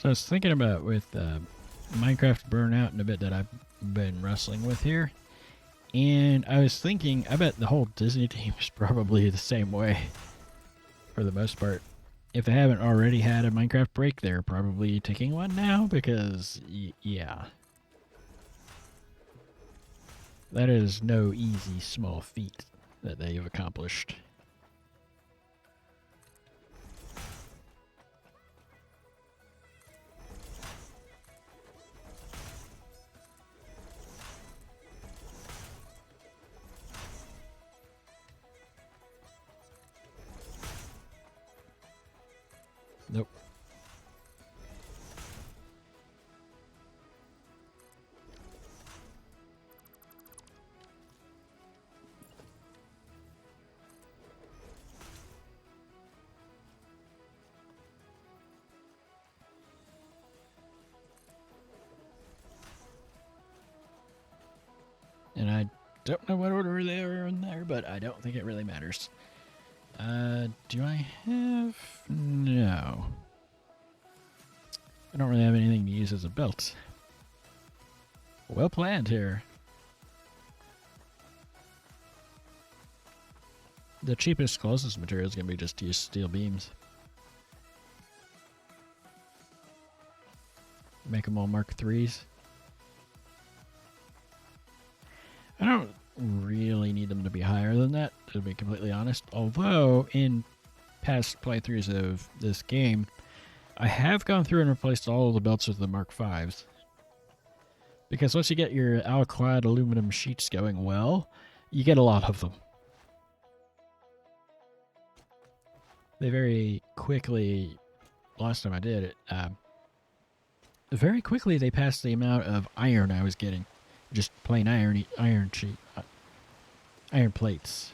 so I was thinking about with Minecraft Burnout and a bit that I've been wrestling with here. And I was thinking, I bet the whole Disney team is probably the same way for the most part. If they haven't already had a Minecraft break, they're probably taking one now because, yeah. That is no easy small feat that they've accomplished. Nope. And I don't know what order they are in there, but I don't think it really matters. Do I have... No. I don't really have anything to use as a belt. Well planned here. The cheapest, closest material is going to be just to use steel beams. Make them all Mark 3s. I don't really need them to be higher than that, to be completely honest. Although, in past playthroughs of this game, I have gone through and replaced all of the belts with the Mark 5s. Because once you get your alclad aluminum sheets going well, you get a lot of them. They very quickly, last time I did it, very quickly they passed the amount of iron I was getting. Just plain iron plates.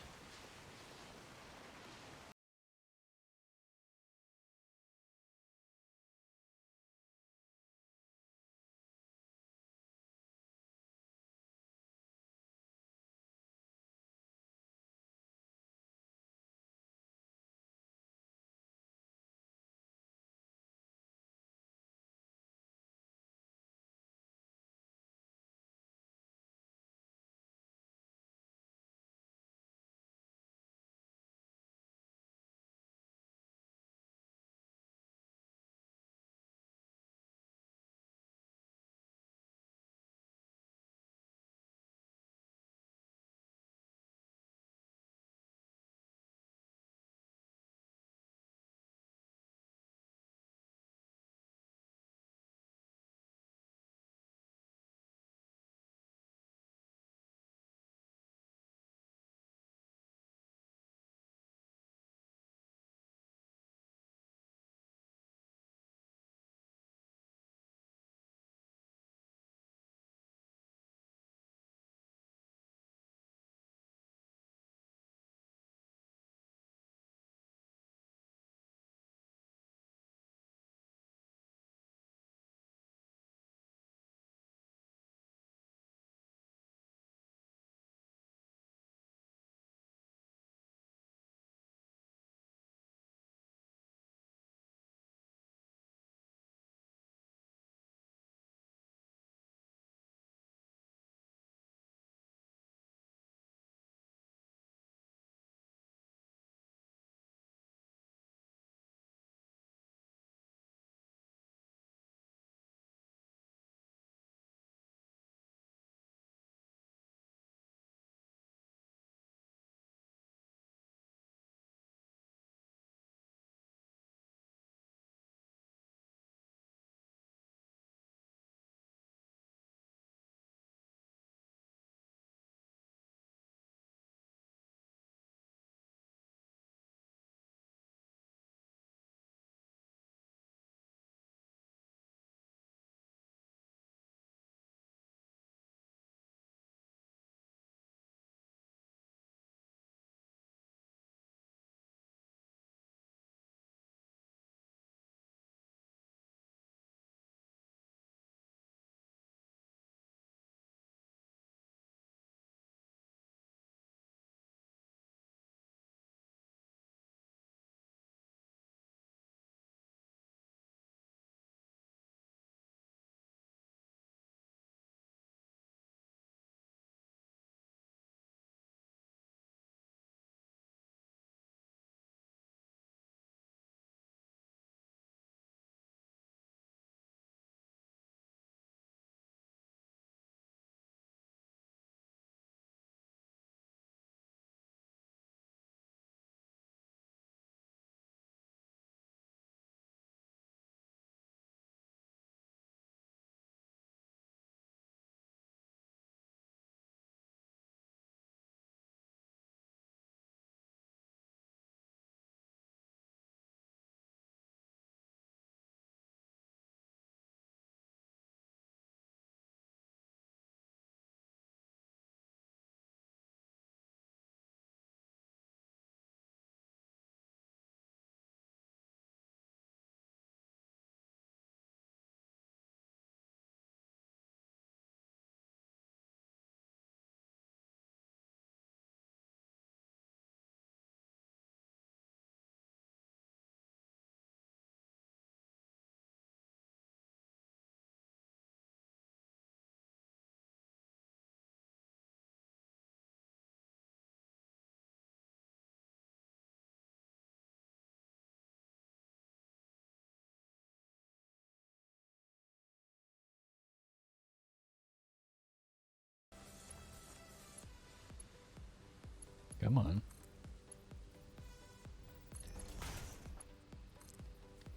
come on.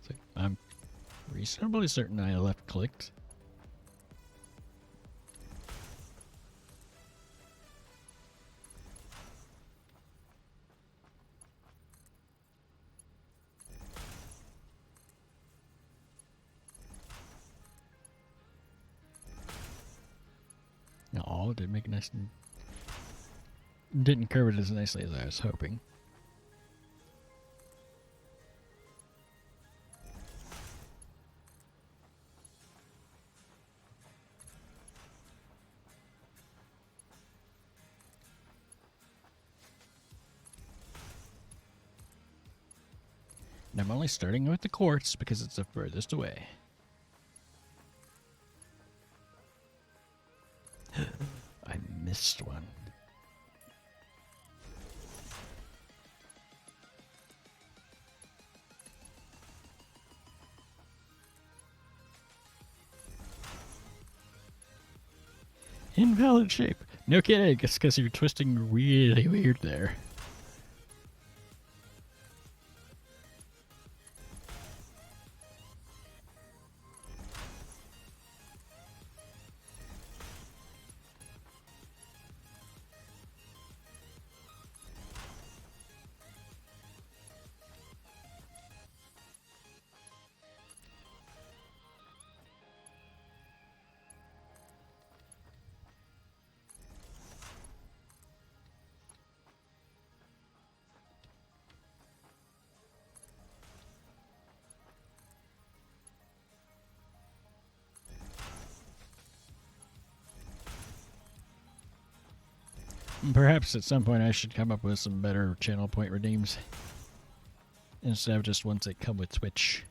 So I'm reasonably certain I left clicked. No, didn't make it nice and didn't curve it as nicely as I was hoping. And I'm only starting with the quartz because it's the furthest away. I missed one. Invalid shape. No kidding. It's because you're twisting really weird there. Perhaps at some point I should come up with some better channel point redeems instead of just ones that come with Twitch.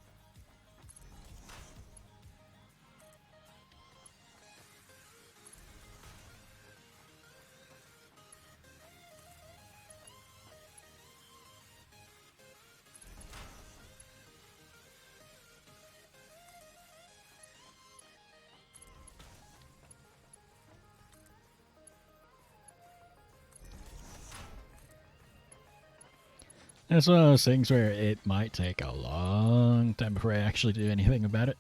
It's one of those things where it might take a long time before I actually do anything about it.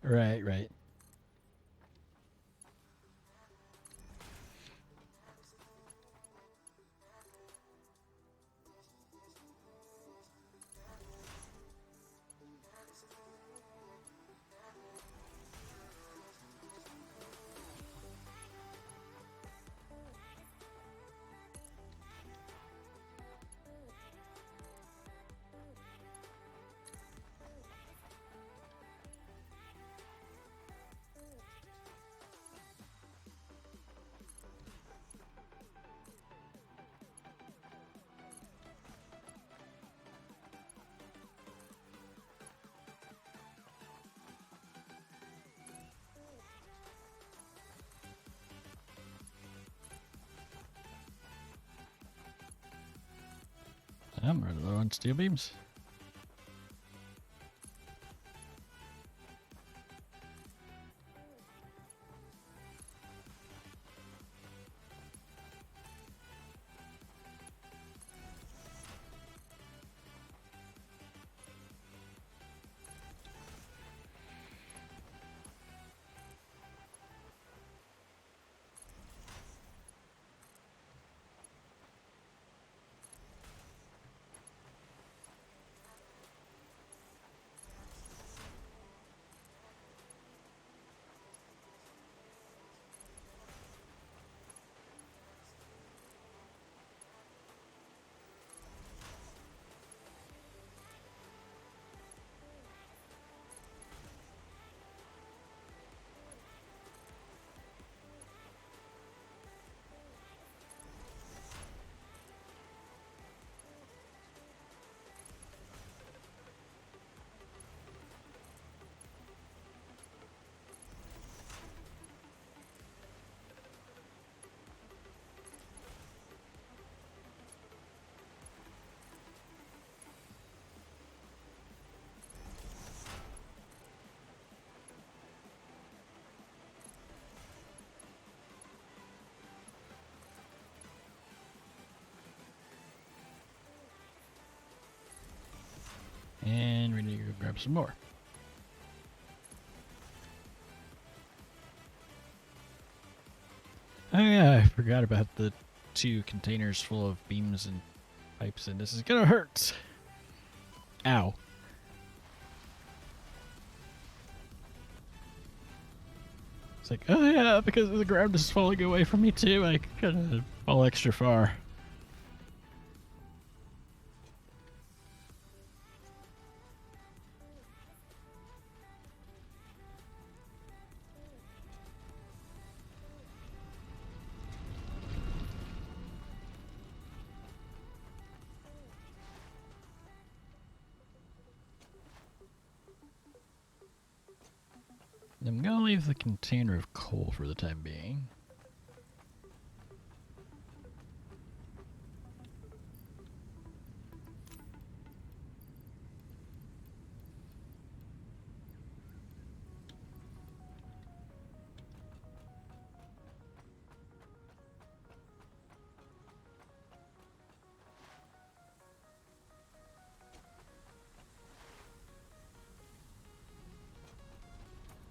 Right, right. I'm running low on steel beams. grab some more. Oh yeah, I forgot about the 2 containers full of beams and pipes, and this is gonna hurt. Ow. It's like, oh yeah, because the ground is falling away from me too, I gotta fall extra far. I'm gonna leave the container of coal for the time being.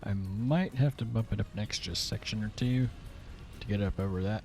I might have to bump it up an extra section or 2 to get up over that.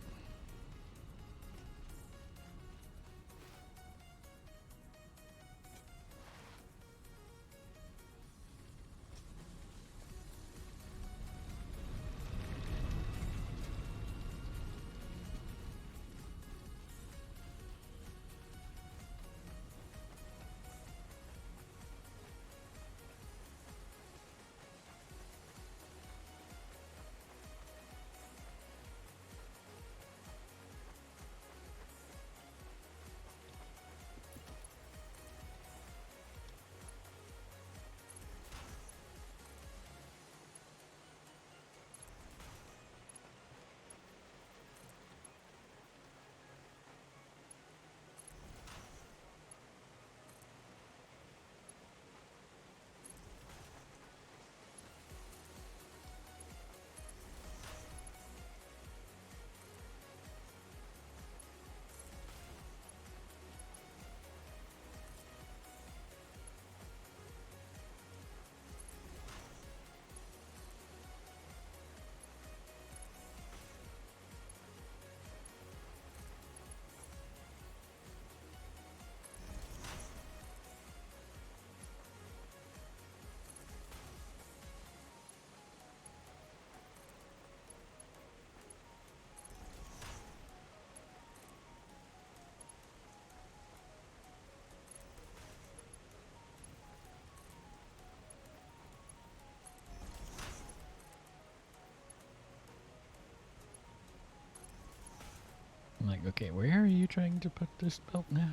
I'm like, okay, where are you trying to put this belt now?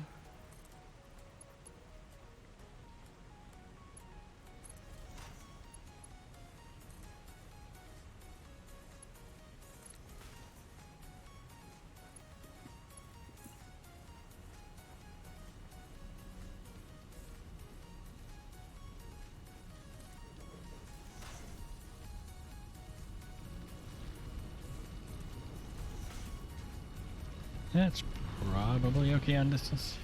That's probably okay on distance.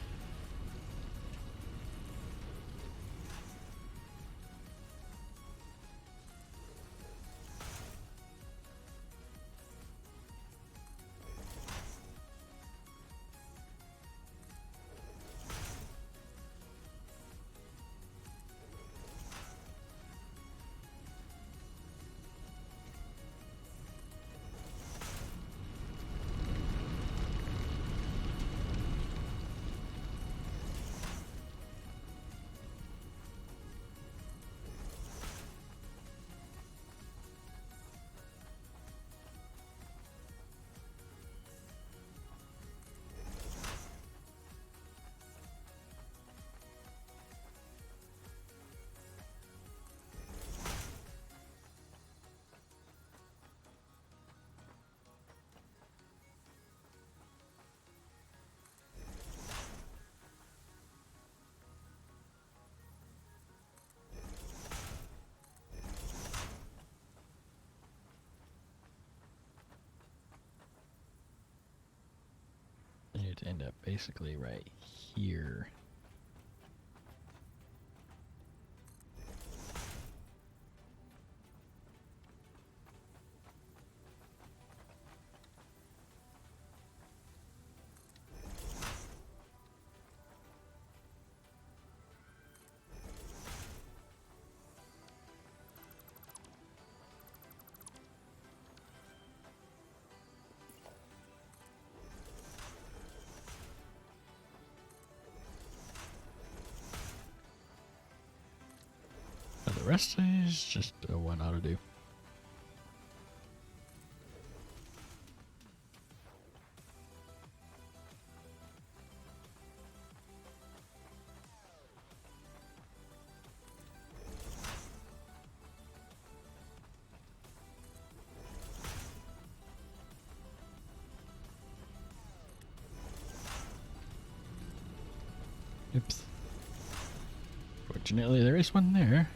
I need to end up basically right here. rest is just one ought to do. Oops. Fortunately, there is one there.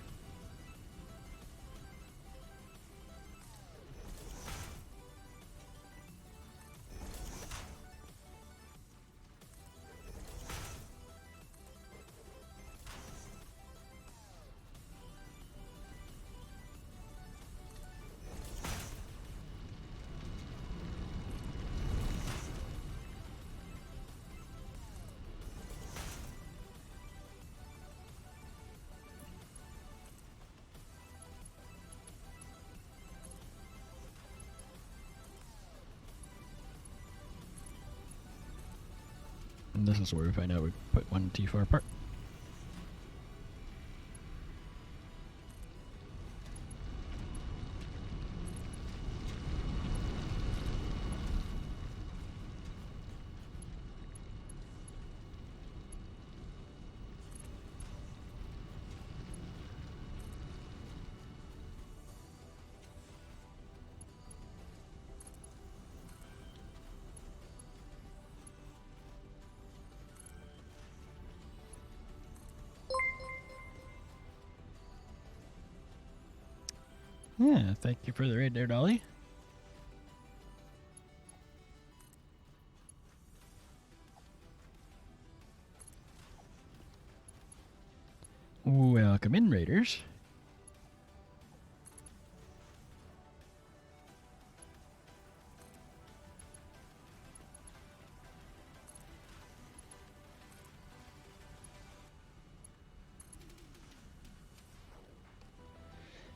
And this is where we find out we put one too far apart. Yeah, thank you for the raid there, Dolly. Welcome in, raiders.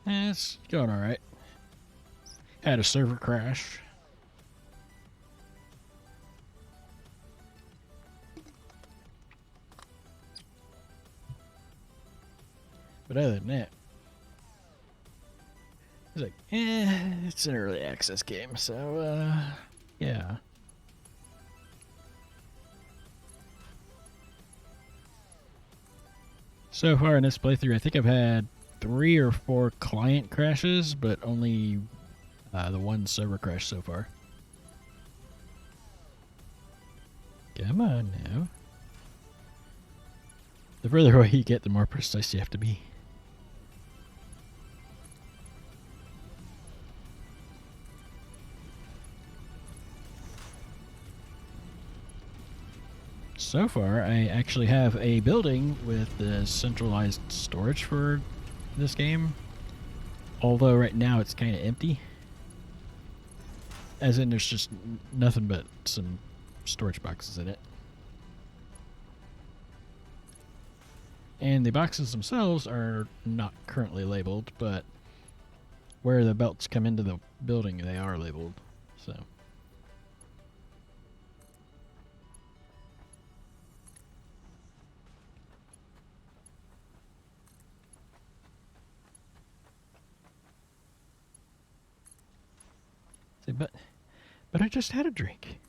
It's going alright. Had a server crash. But other than that, it's like, it's an early access game, so, yeah. So far in this playthrough, I think I've had 3 or 4 client crashes, but only the one server crash so far. Come on now. The further away you get, the more precise you have to be. So far, I actually have a building with the centralized storage for this game. Although right now it's kind of empty. As in there's just nothing but some storage boxes in it. And the boxes themselves are not currently labeled, but where the belts come into the building, they are labeled. So. Say, but I just had a drink.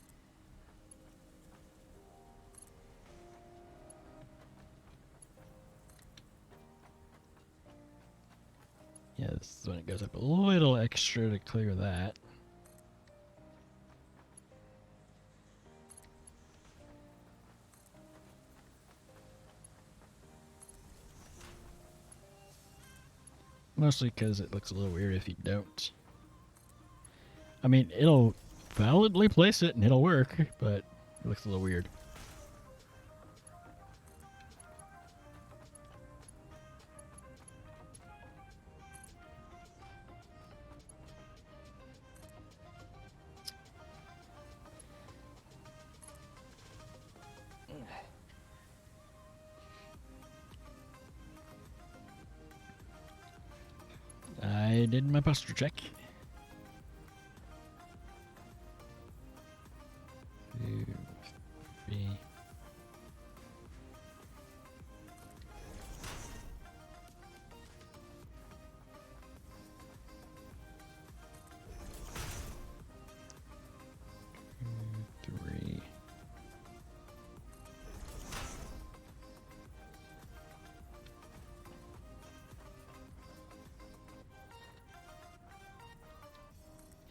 Yeah, this is when it goes up a little extra to clear that. Mostly because it looks a little weird if you don't. I mean, it'll validly place it and it'll work, but it looks a little weird. I did my posture check. Two, three.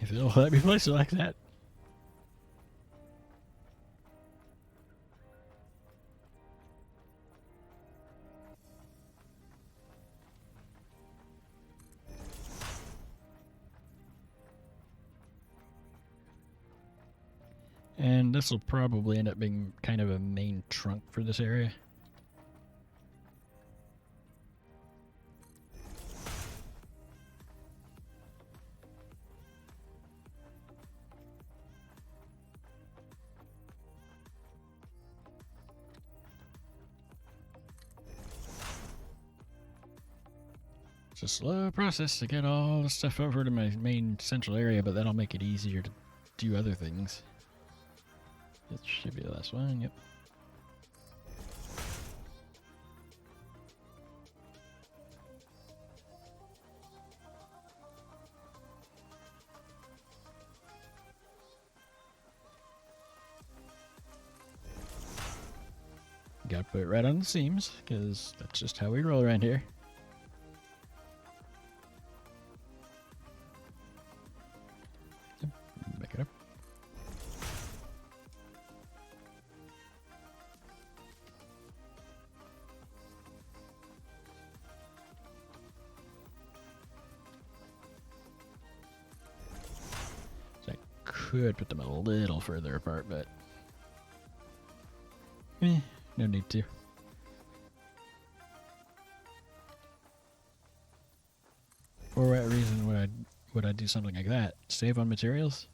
If it'll let me place it like that. And this will probably end up being kind of a main trunk for this area. It's a slow process to get all the stuff over to my main central area, but that'll make it easier to do other things. This should be the last one, yep. Gotta put it right on the seams, because that's just how we roll around here. Yep, make it up. So I could put them a little further apart, but no need to. For what reason would I do something like that? Save on materials?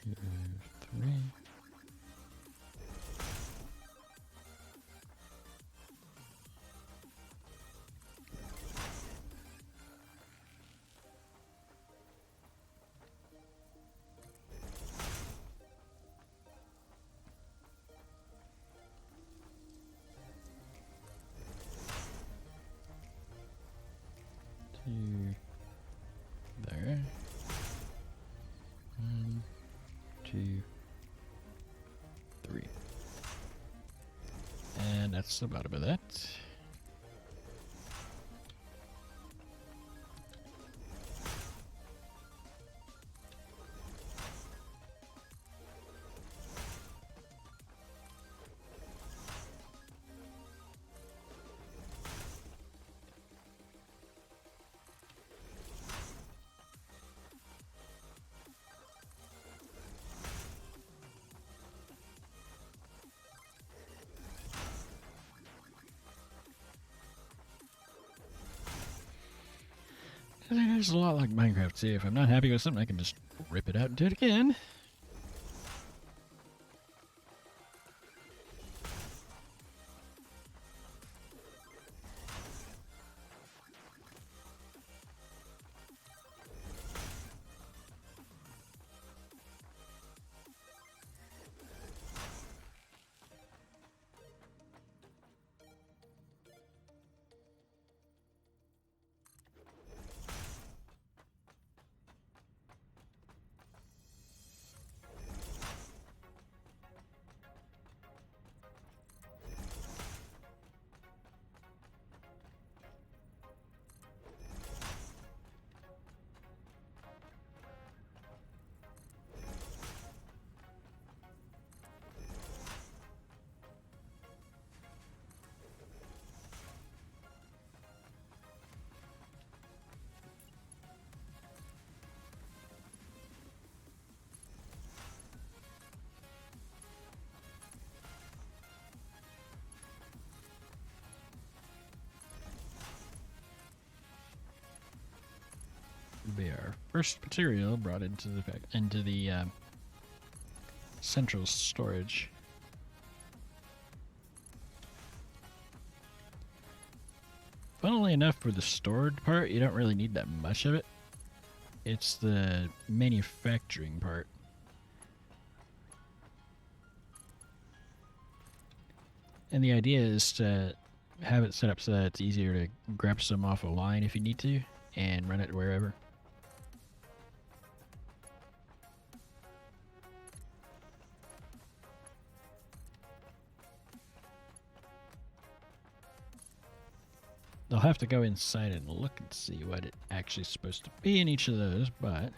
Three. Two. There. 1, 2, 3. And that's the bottom of that. It's a lot like Minecraft too. If I'm not happy with something, I can just rip it out and do it again. our first material brought into the central storage. Funnily enough, for the stored part, you don't really need that much of it. It's the manufacturing part. And the idea is to have it set up so that it's easier to grab some off a line if you need to and run it wherever. They'll have to go inside and look and see what it actually is supposed to be in each of those, but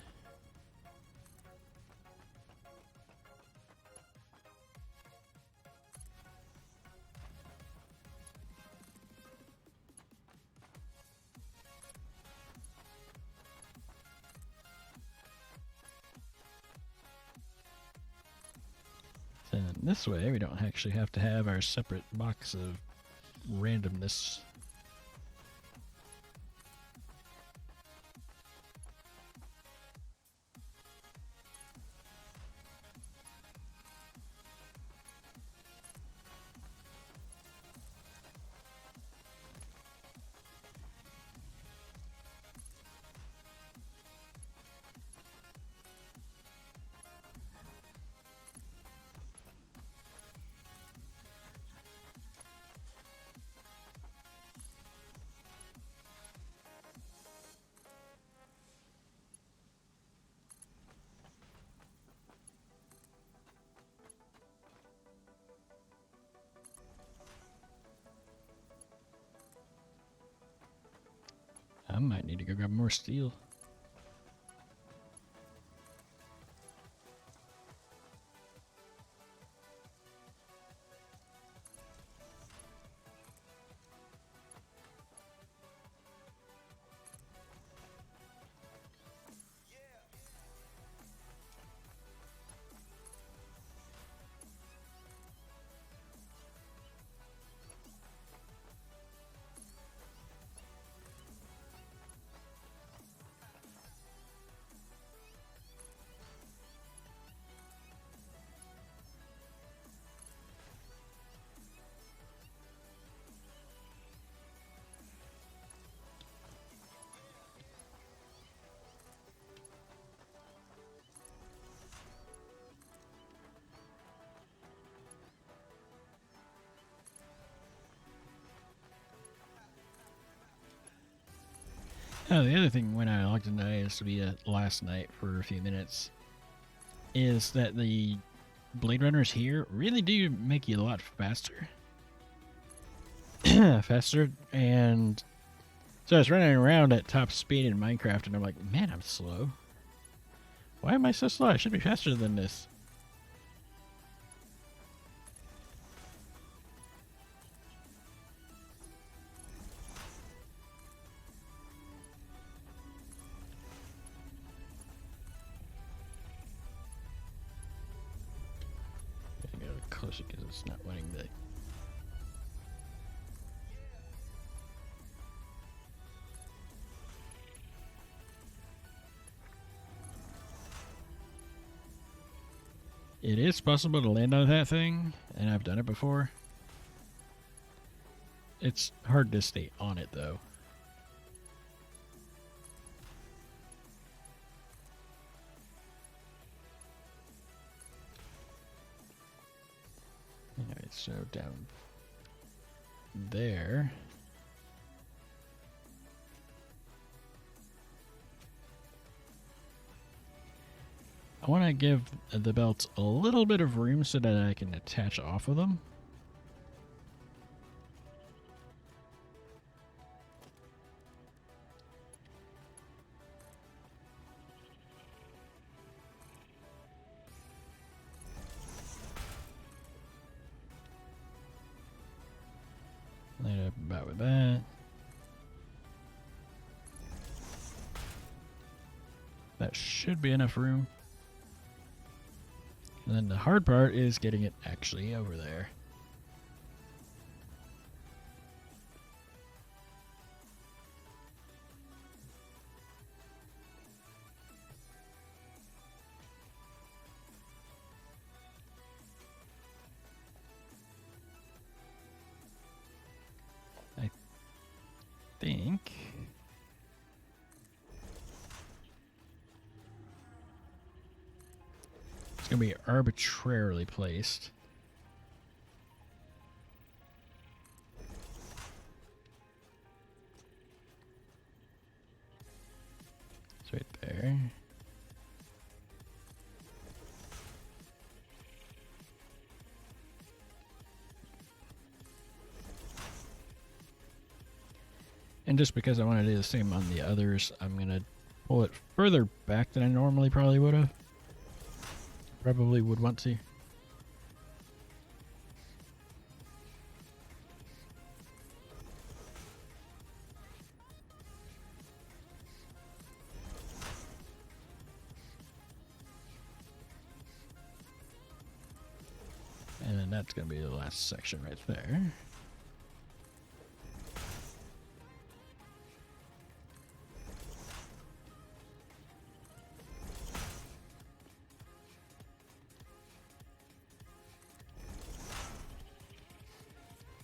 then this way we don't actually have to have our separate box of randomness. I might need to go grab more steel. Oh, the other thing when I logged into ASB last night for a few minutes is that the Blade Runners here really do make you a lot faster. Faster, and so I was running around at top speed in Minecraft and I'm like, man, I'm slow. Why am I so slow? I should be faster than this. Closer because it's not wanting the. It is possible to land on that thing, and I've done it before. It's hard to stay on it though. Alright, so down there. I want to give the belts a little bit of room so that I can attach off of them. Line up about with that. That should be enough room. And then the hard part is getting it actually over there. going to be arbitrarily placed. It's right there. And just because I want to do the same on the others, I'm going to pull it further back than I normally probably would have. Probably would want to. And then that's going to be the last section right there.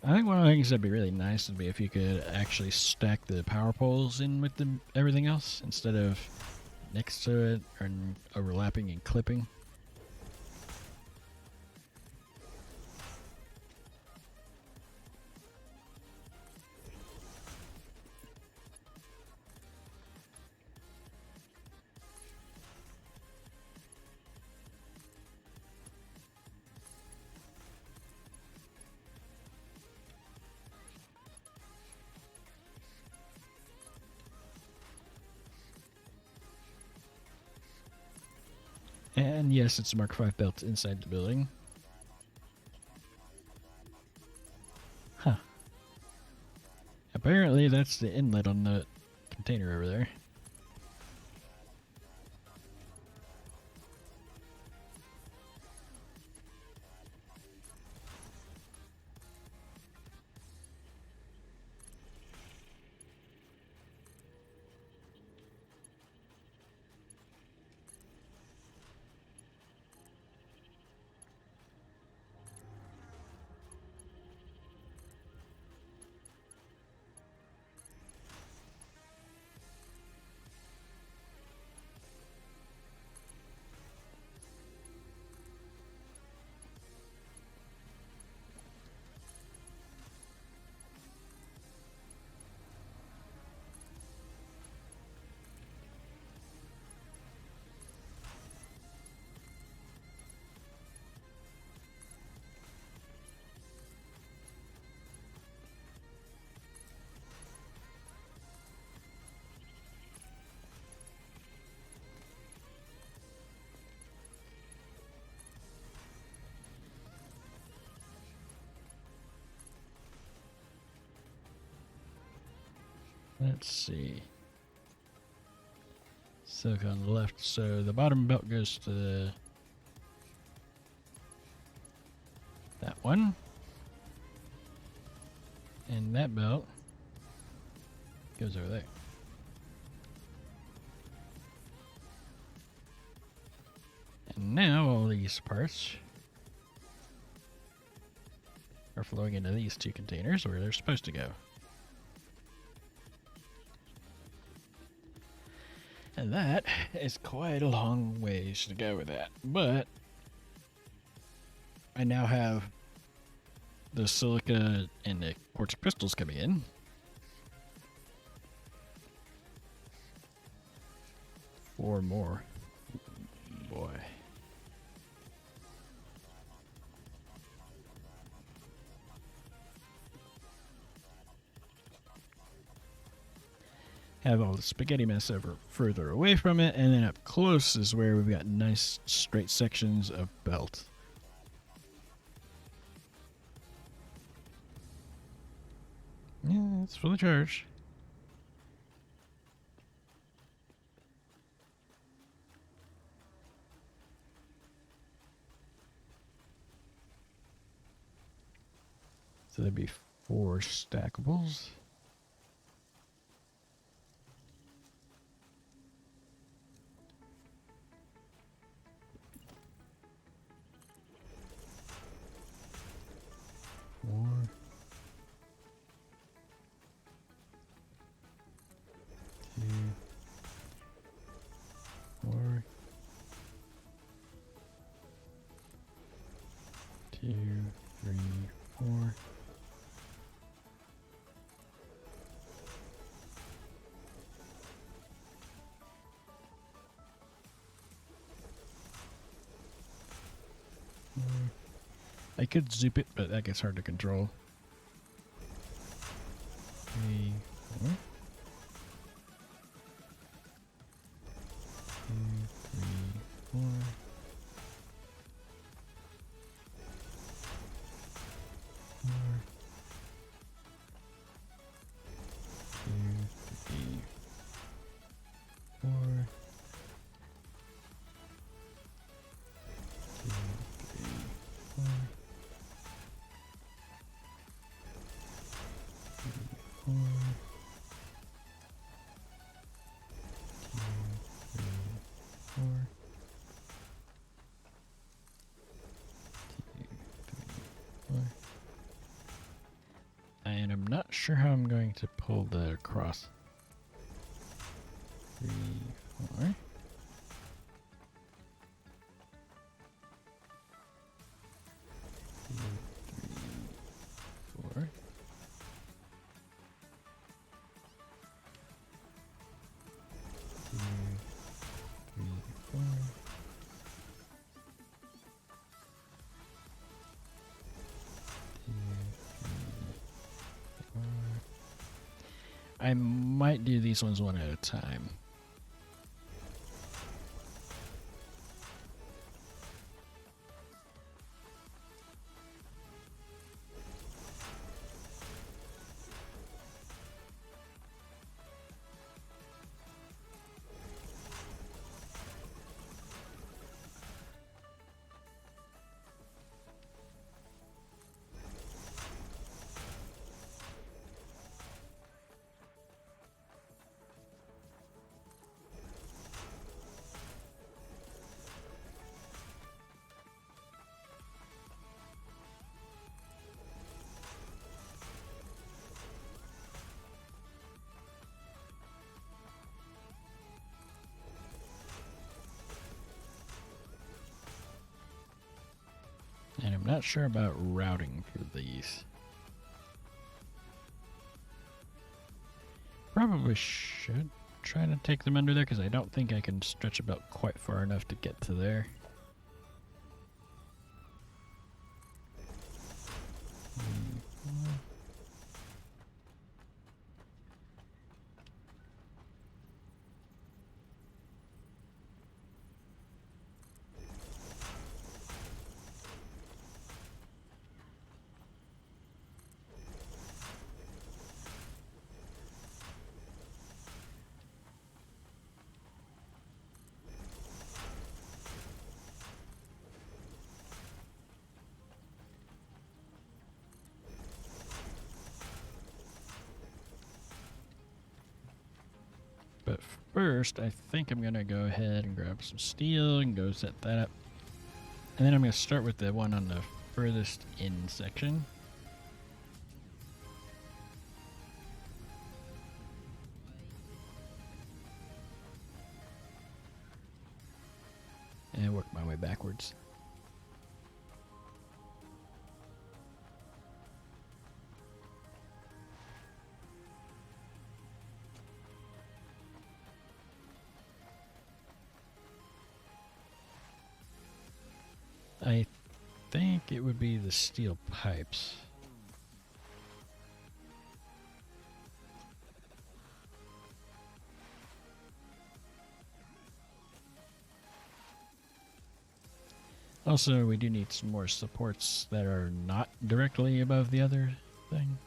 I think one of the things that'd be really nice would be if you could actually stack the power poles in with everything else instead of next to it or overlapping and clipping. And yes, it's a Mark V belt inside the building. Huh. Apparently that's the inlet on the container over there. Let's see. Silk on the left, so the bottom belt goes to that one. And that belt goes over there. And now all these parts are flowing into these two containers where they're supposed to go. And that is quite a long ways to go with that. But I now have the silica and the quartz crystals coming in. Four more. Boy. Have all the spaghetti mess over further away from it, and then up close is where we've got nice straight sections of belt. Yeah, it's fully charged. So there'd be 4 stackables. Four. 2. 4. 3, 4. I could zoop it, but that gets hard to control. 3, 4. 2, 3, 4. 4. 2, 3, 4. 2, 3, 4. 4. 4. 4. And I'm not sure how I'm going to pull that across. 3, 4. 2, 3, 4. 2, 3, 4. 2, 3, 4. I might do these ones one at a time. And I'm not sure about routing for these. Probably should try to take them under there because I don't think I can stretch about quite far enough to get to there. But first, I think I'm going to go ahead and grab some steel and go set that up. And then I'm going to start with the one on the furthest in section. And work my way backwards. I think it would be the steel pipes. Also, we do need some more supports that are not directly above the other thing.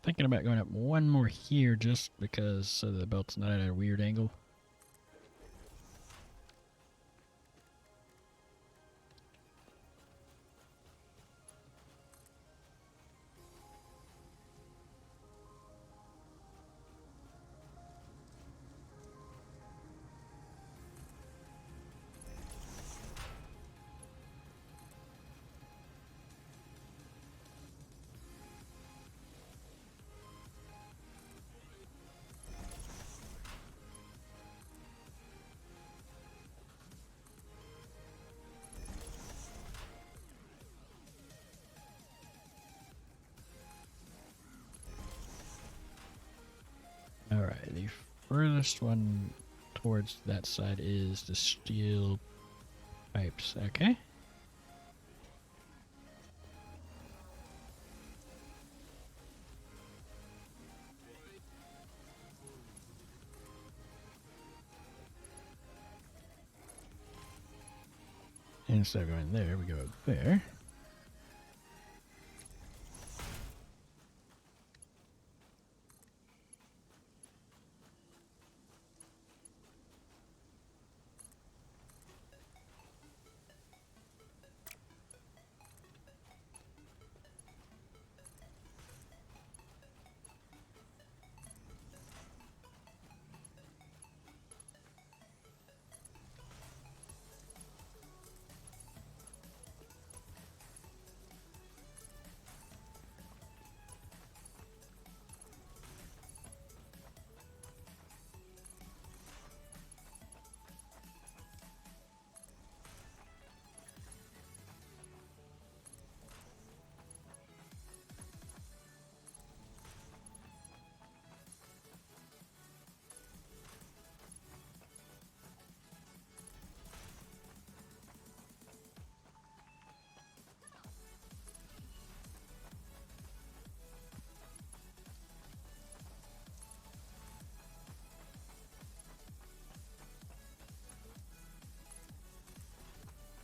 thinking about going up one more here just because so the belt's not at a weird angle. Alright, the furthest one towards that side is the steel pipes. Okay. Instead of going there, we go there.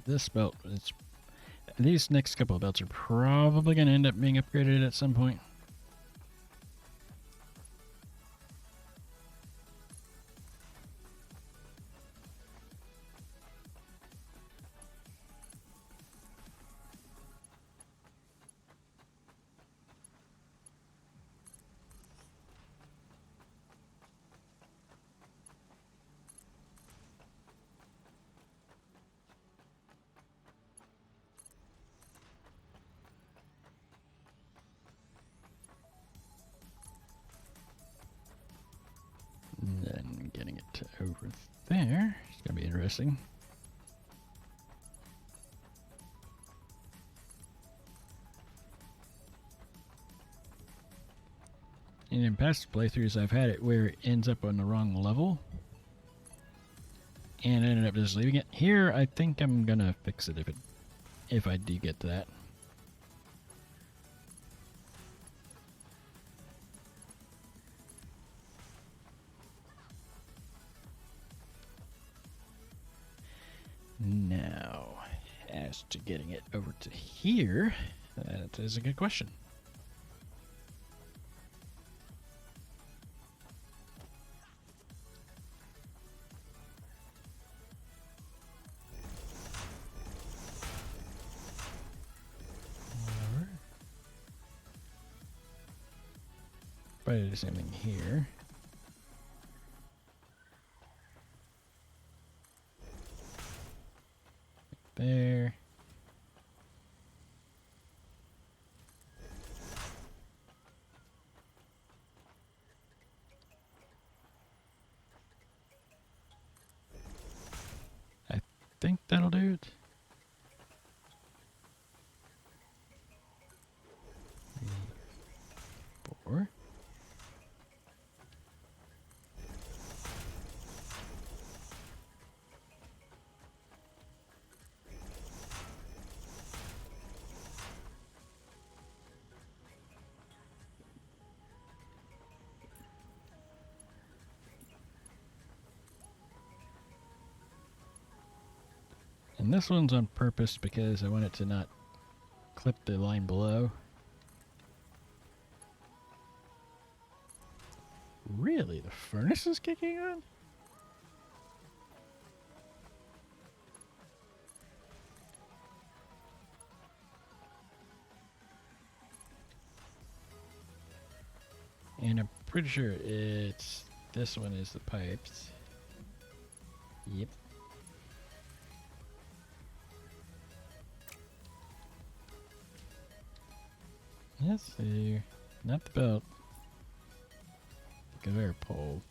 This belt, these next couple of belts are probably going to end up being upgraded at some point. And then getting it to over there is going to be interesting. And in past playthroughs, I've had it where it ends up on the wrong level. And I ended up just leaving it. Here, I think I'm going to fix it if I do get to that. Now, as to getting it over to here, that is a good question. Probably do the same thing here. There. I think that'll do it. Four. And this one's on purpose because I want it to not clip the line below. Really? The furnace is kicking on? And I'm pretty sure it's... This one is the pipes. Yep. Let's see. Not the belt. The conveyor pole.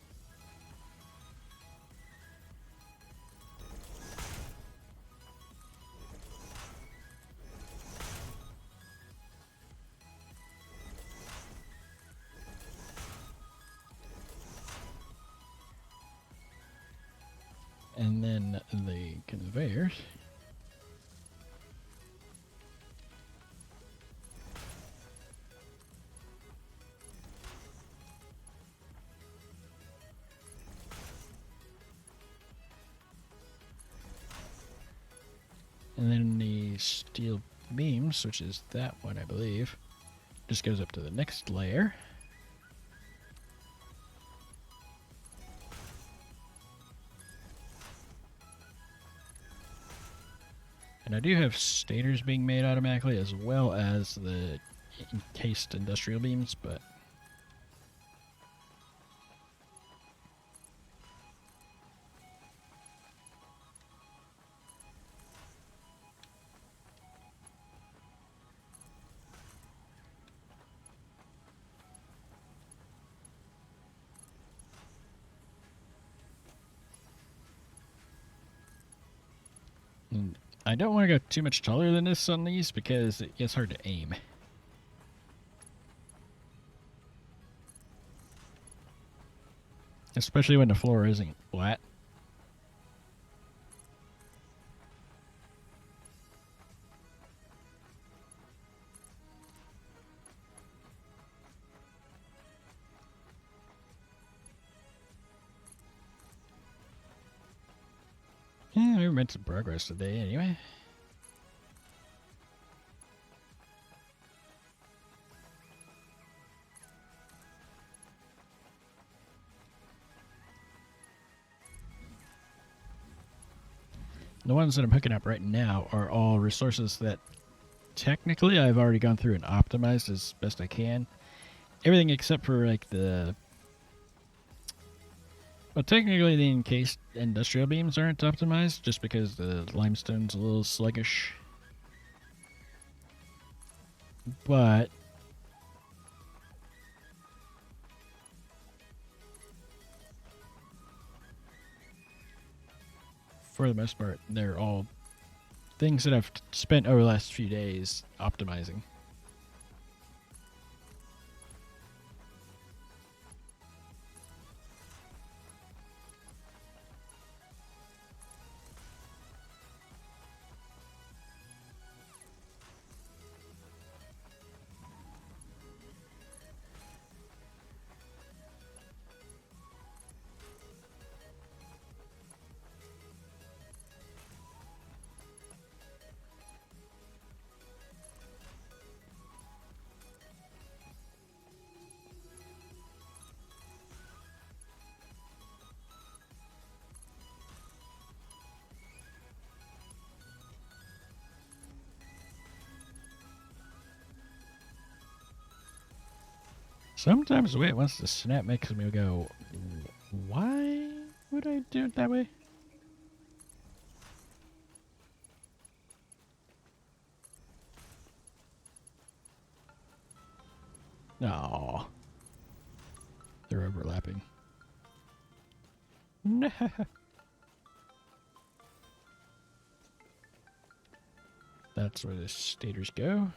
And then the conveyors. And then the steel beams, which is that one, I believe, just goes up to the next layer. And I do have stators being made automatically as well as the encased industrial beams, but I don't want to go too much taller than this on these because it gets hard to aim. Especially when the floor isn't flat. Yeah, we made some progress today anyway. The ones that I'm hooking up right now are all resources that technically I've already gone through and optimized as best I can. Everything except for like the... Well, technically the encased industrial beams aren't optimized just because the limestone's a little sluggish. But for the most part, they're all things that I've spent over the last few days optimizing. Sometimes the way it wants to snap makes me go, why would I do it that way? No. They're overlapping. No. That's where the stators go.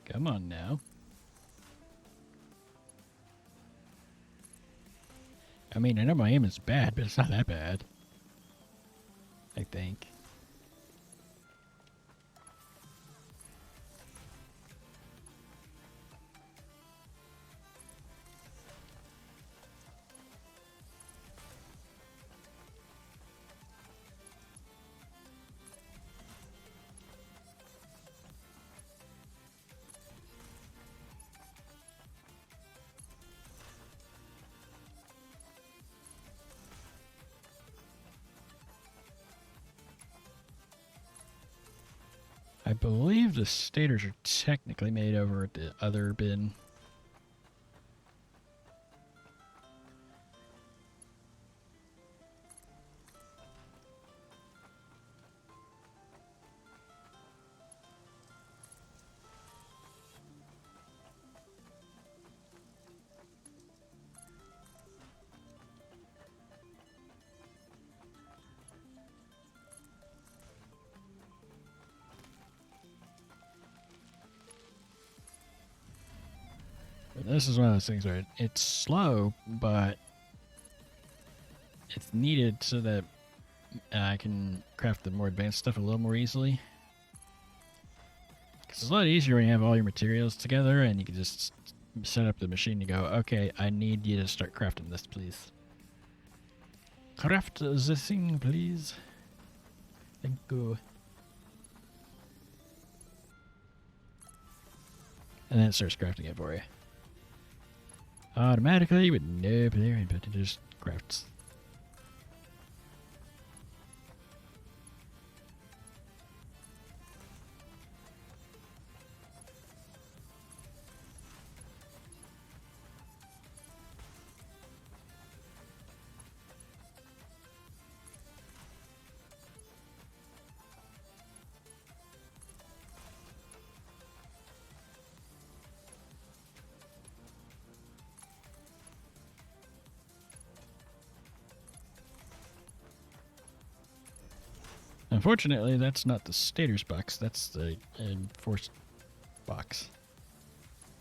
Come on now. I mean, I know my aim is bad, but it's not that bad. I think. I believe the stators are technically made over at the other bin. But this is one of those things where it's slow, but it's needed so that I can craft the more advanced stuff a little more easily. Because it's a lot easier when you have all your materials together and you can just set up the machine and go, okay, I need you to start crafting this, please. Craft the thing, please. Thank you. And then it starts crafting it for you. Automatically with no player input, it just crafts. Unfortunately, that's not the stator's box, that's the enforced box.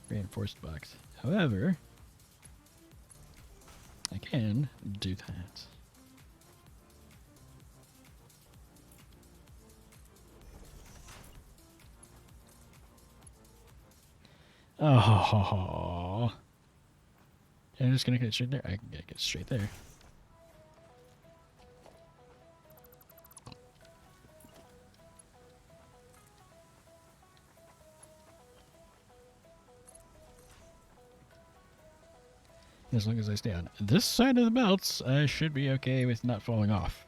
Reinforced box. However, I can do that. Oh, I'm just gonna get straight there. I can get straight there. As long as I stay on this side of the belts, I should be okay with not falling off.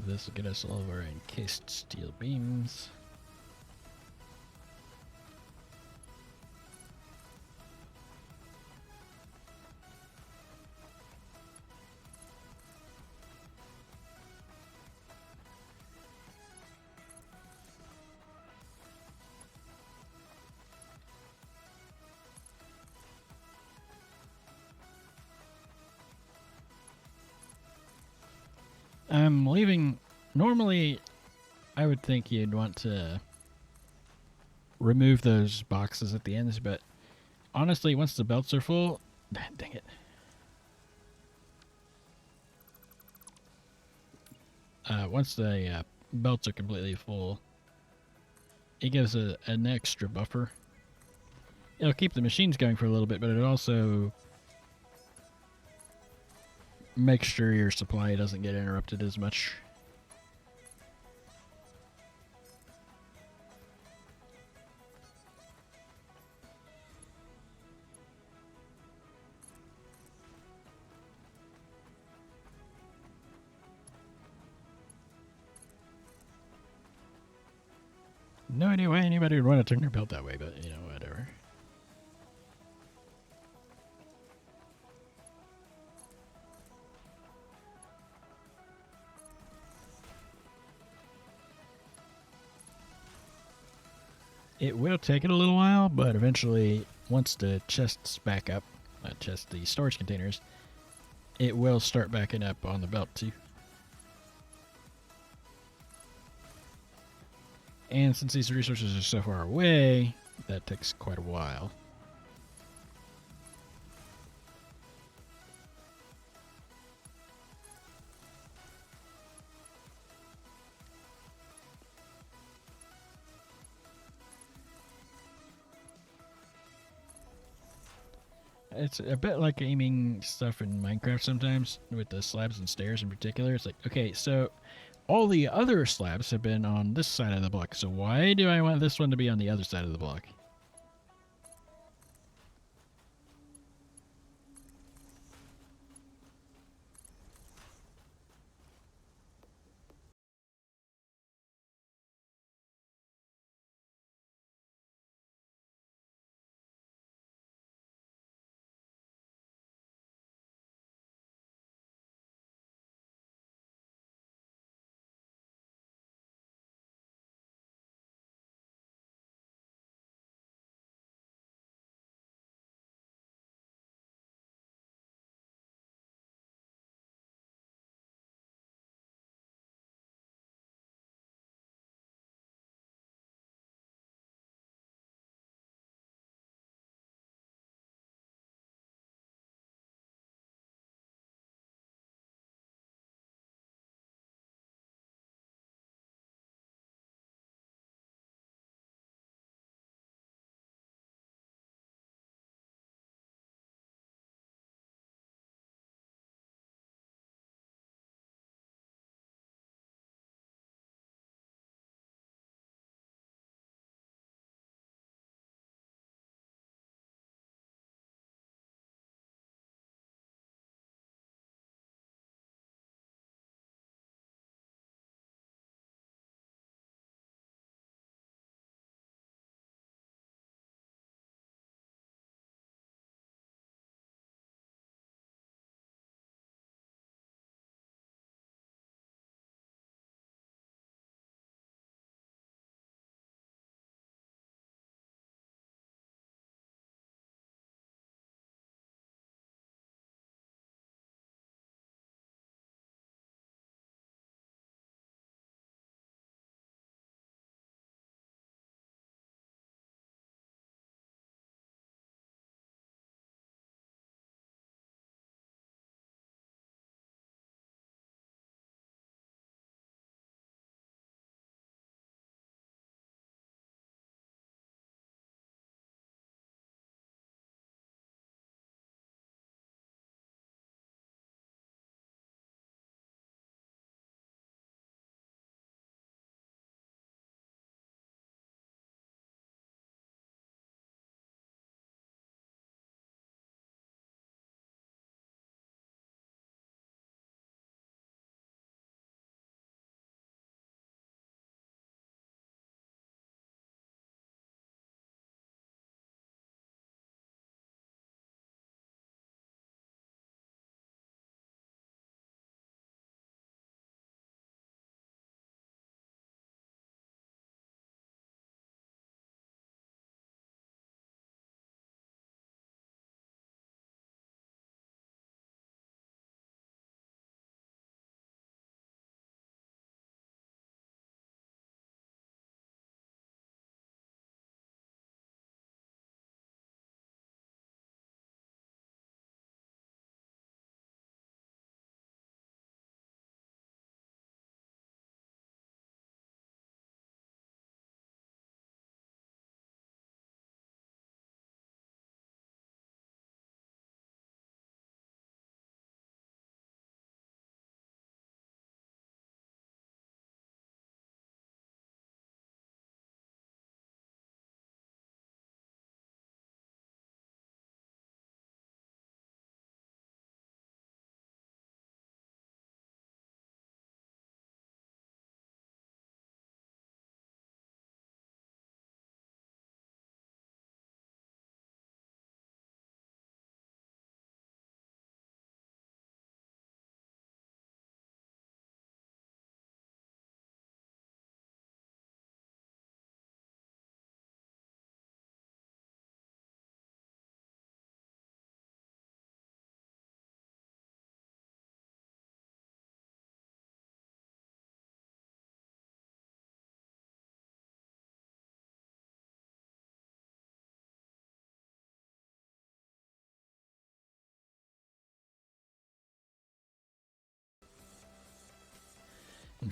This will get us all of our encased steel beams. I'm leaving. Normally, I would think you'd want to remove those boxes at the ends, but honestly, once the belts are full, dang it. Once the belts are completely full, it gives an extra buffer. It'll keep the machines going for a little bit, but it also makes sure your supply doesn't get interrupted as much. No idea why anybody would want to turn their belt that way, but, you know, whatever. It will take it a little while, but eventually, once the chests back up, not chests, the storage containers, it will start backing up on the belt too. And since these resources are so far away, that takes quite a while. It's a bit like aiming stuff in Minecraft sometimes, with the slabs and stairs in particular. It's like, okay, so all the other slabs have been on this side of the block, so why do I want this one to be on the other side of the block?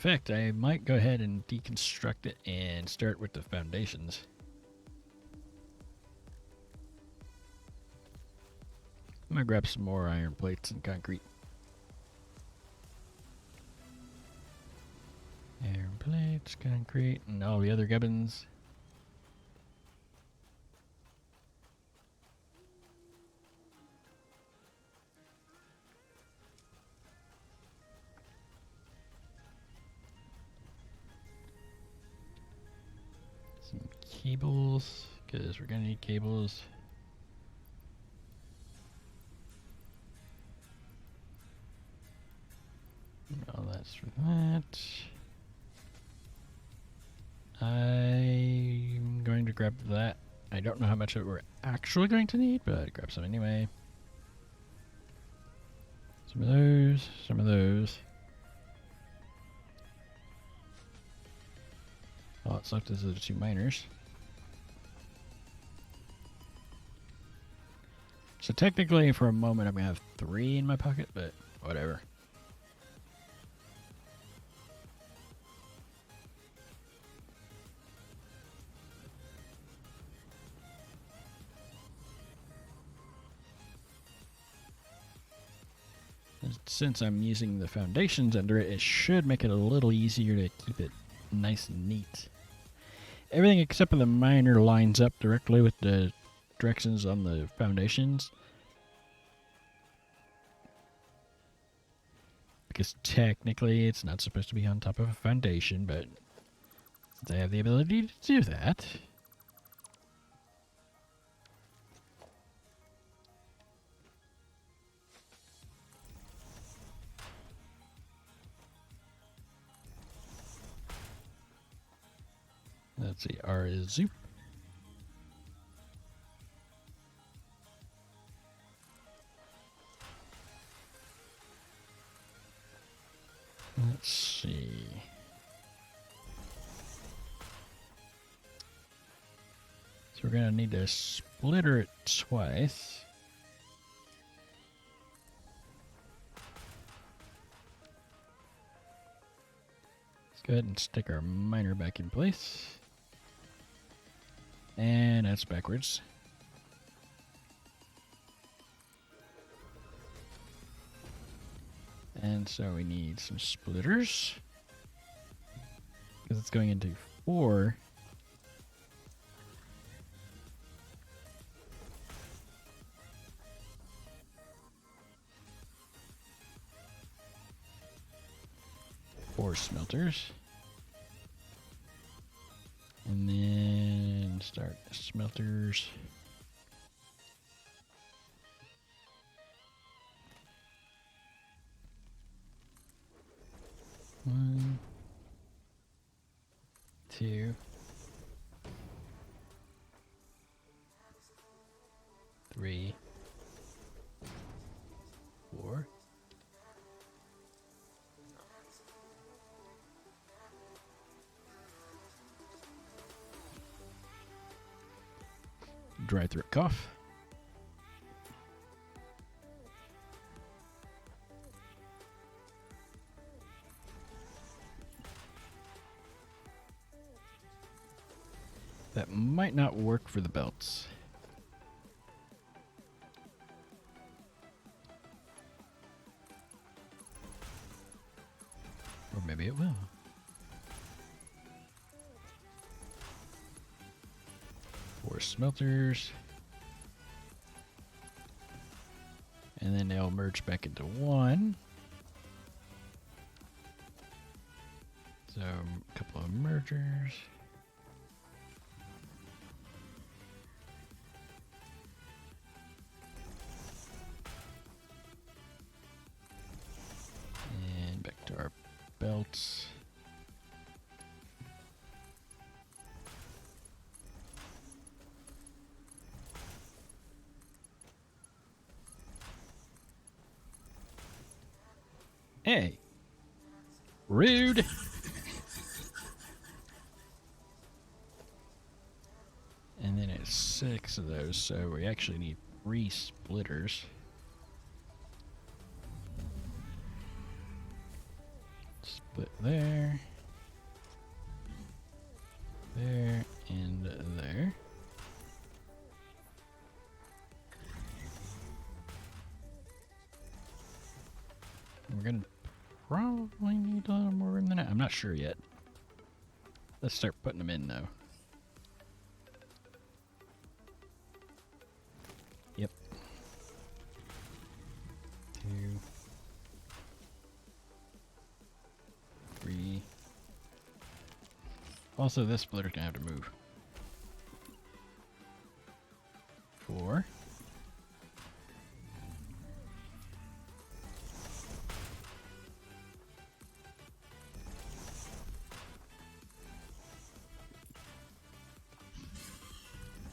fact, I might go ahead and deconstruct it and start with the foundations. I'm gonna grab some more iron plates and concrete. Iron plates, concrete, and all the other gubbins. Some cables, because we're gonna need cables. Oh, that's for that. I'm going to grab that. I don't know how much of it we're actually going to need, but I'd grab some anyway. Some of those, some of those. All that's left is the 2 miners. So technically, for a moment, I'm going to have 3 in my pocket, but whatever. Since I'm using the foundations under it, it should make it a little easier to keep it nice and neat. Everything except for the miner lines up directly with the directions on the foundations. Because technically it's not supposed to be on top of a foundation, but since I have the ability to do that... Let's see, R is zoop. Let's see. So we're going to need to splitter it twice. Let's go ahead and stick our miner back in place. And that's backwards. And so we need some splitters. Because it's going into 4. Four smelters. And then start the smelters. One, 2, 3, 4. Dry throat cough. That might not work for the belts. Or maybe it will. Four smelters. And then they'll merge back into 1. So a couple of mergers. And back to our belts. Hey, rude. And then it's 6 of those, so we actually need 3 splitters. Put there. There and there. We're gonna probably need a little more room than that. I'm not sure yet. Let's start putting them in though. Yep. 2, 3. Also, this splitter's gonna have to move. 4.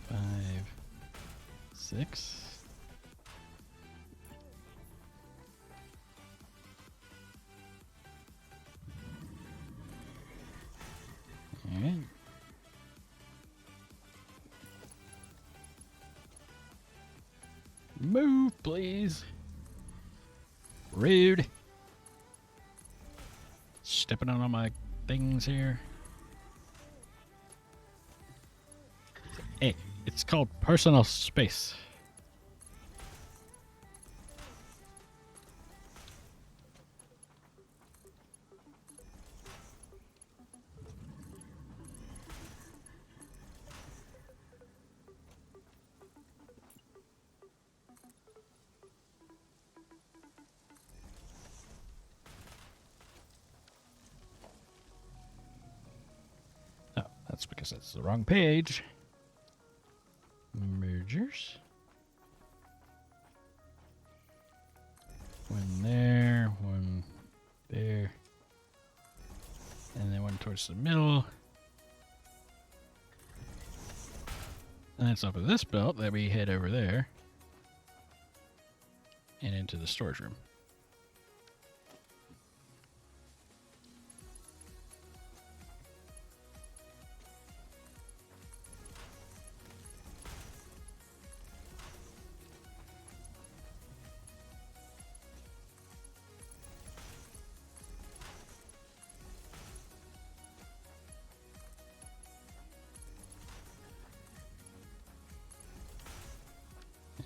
5, 6. Alright. Move, please. Rude. Stepping on all my things here. Hey, it's called personal space. Oh, that's because that's the wrong page. Mergers. One there, one there, and then one towards the middle. And that's off of this belt that we head over there and into the storage room.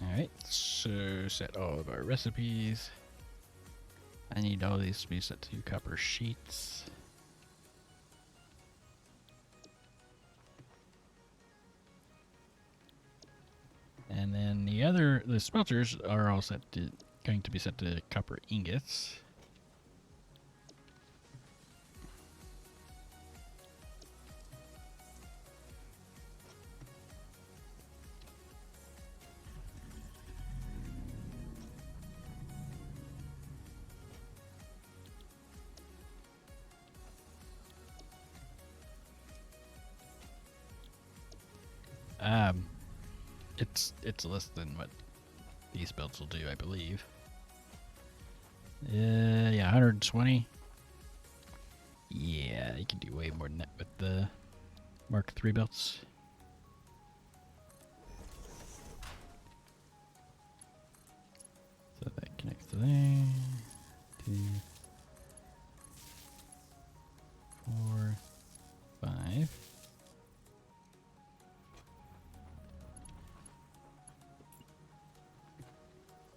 Alright, so set all of our recipes. I need all these to be set to copper sheets. And then the smelters are all going to be set to copper ingots. It's less than what these belts will do, I believe. Yeah, 120. Yeah, you can do way more than that with the Mark III belts. So that connects to there. 2, 4, 5.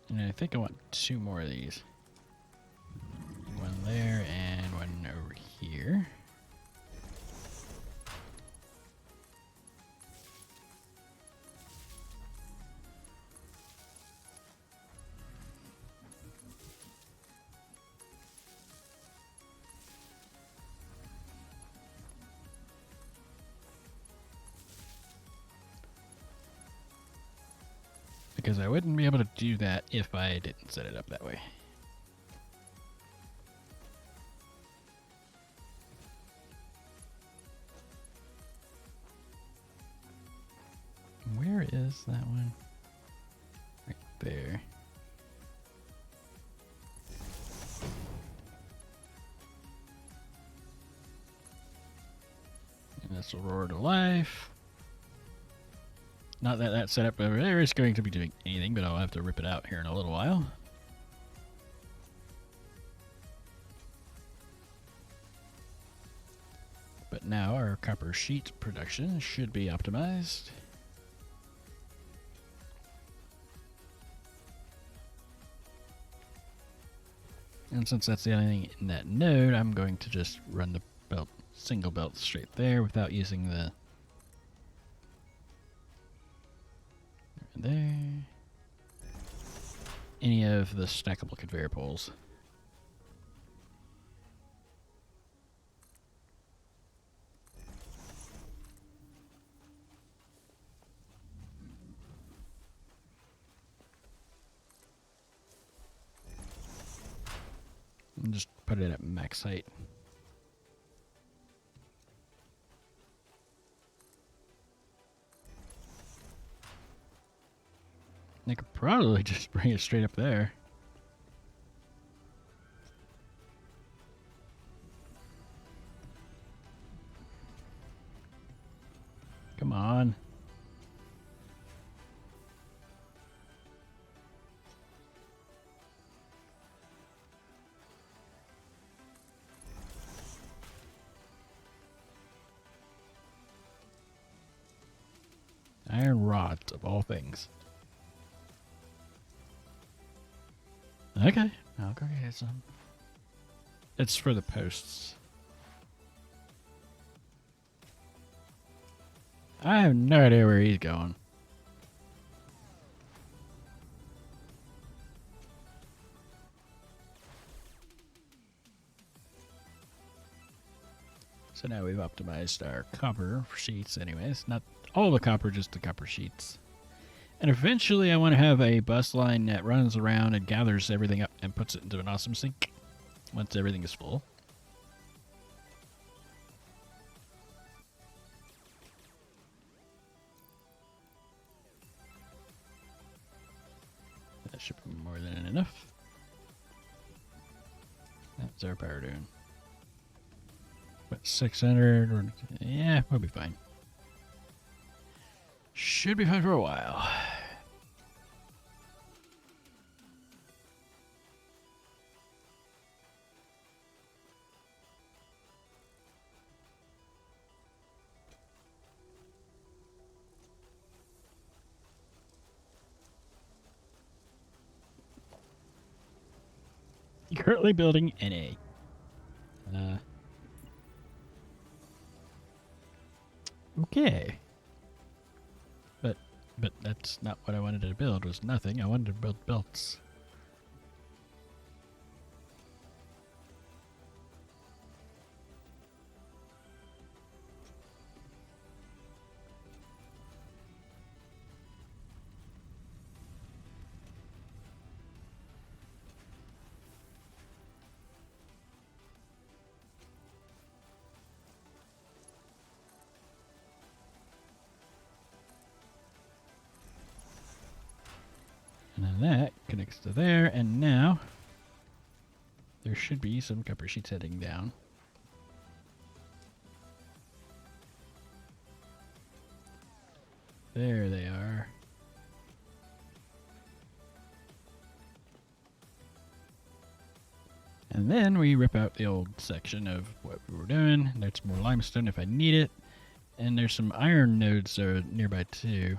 And I think I want 2 more of these. One there and one over here. Because I wouldn't be able to do that if I didn't set it up that way. Where is that one? Right there. And this will roar to life. Not that that setup over there is going to be doing anything, but I'll have to rip it out here in a little while. now our copper sheet production should be optimized. And since that's the only thing in that node, I'm going to just run the belt, single belt straight there without using the any of the stackable conveyor poles. And just put it at max height. I could probably just bring it straight up there. Come on. Iron rods, of all things. Okay, I'll go get some. It's for the posts. I have no idea where he's going. So now we've optimized our copper sheets anyways. Not all the copper, just the copper sheets. And eventually I want to have a bus line that runs around and gathers everything up and puts it into an awesome sink once everything is full. That should be more than enough. That's our power doing. But 600, or yeah, we'll be fine. Should be fine for a while. Currently building NA. Okay. But that's not what I wanted to build, was nothing. I wanted to build belts. And then that connects to there, and now there should be some copper sheets heading down. There they are. And then we rip out the old section of what we were doing. There's more limestone if I need it. And there's some iron nodes that are nearby too.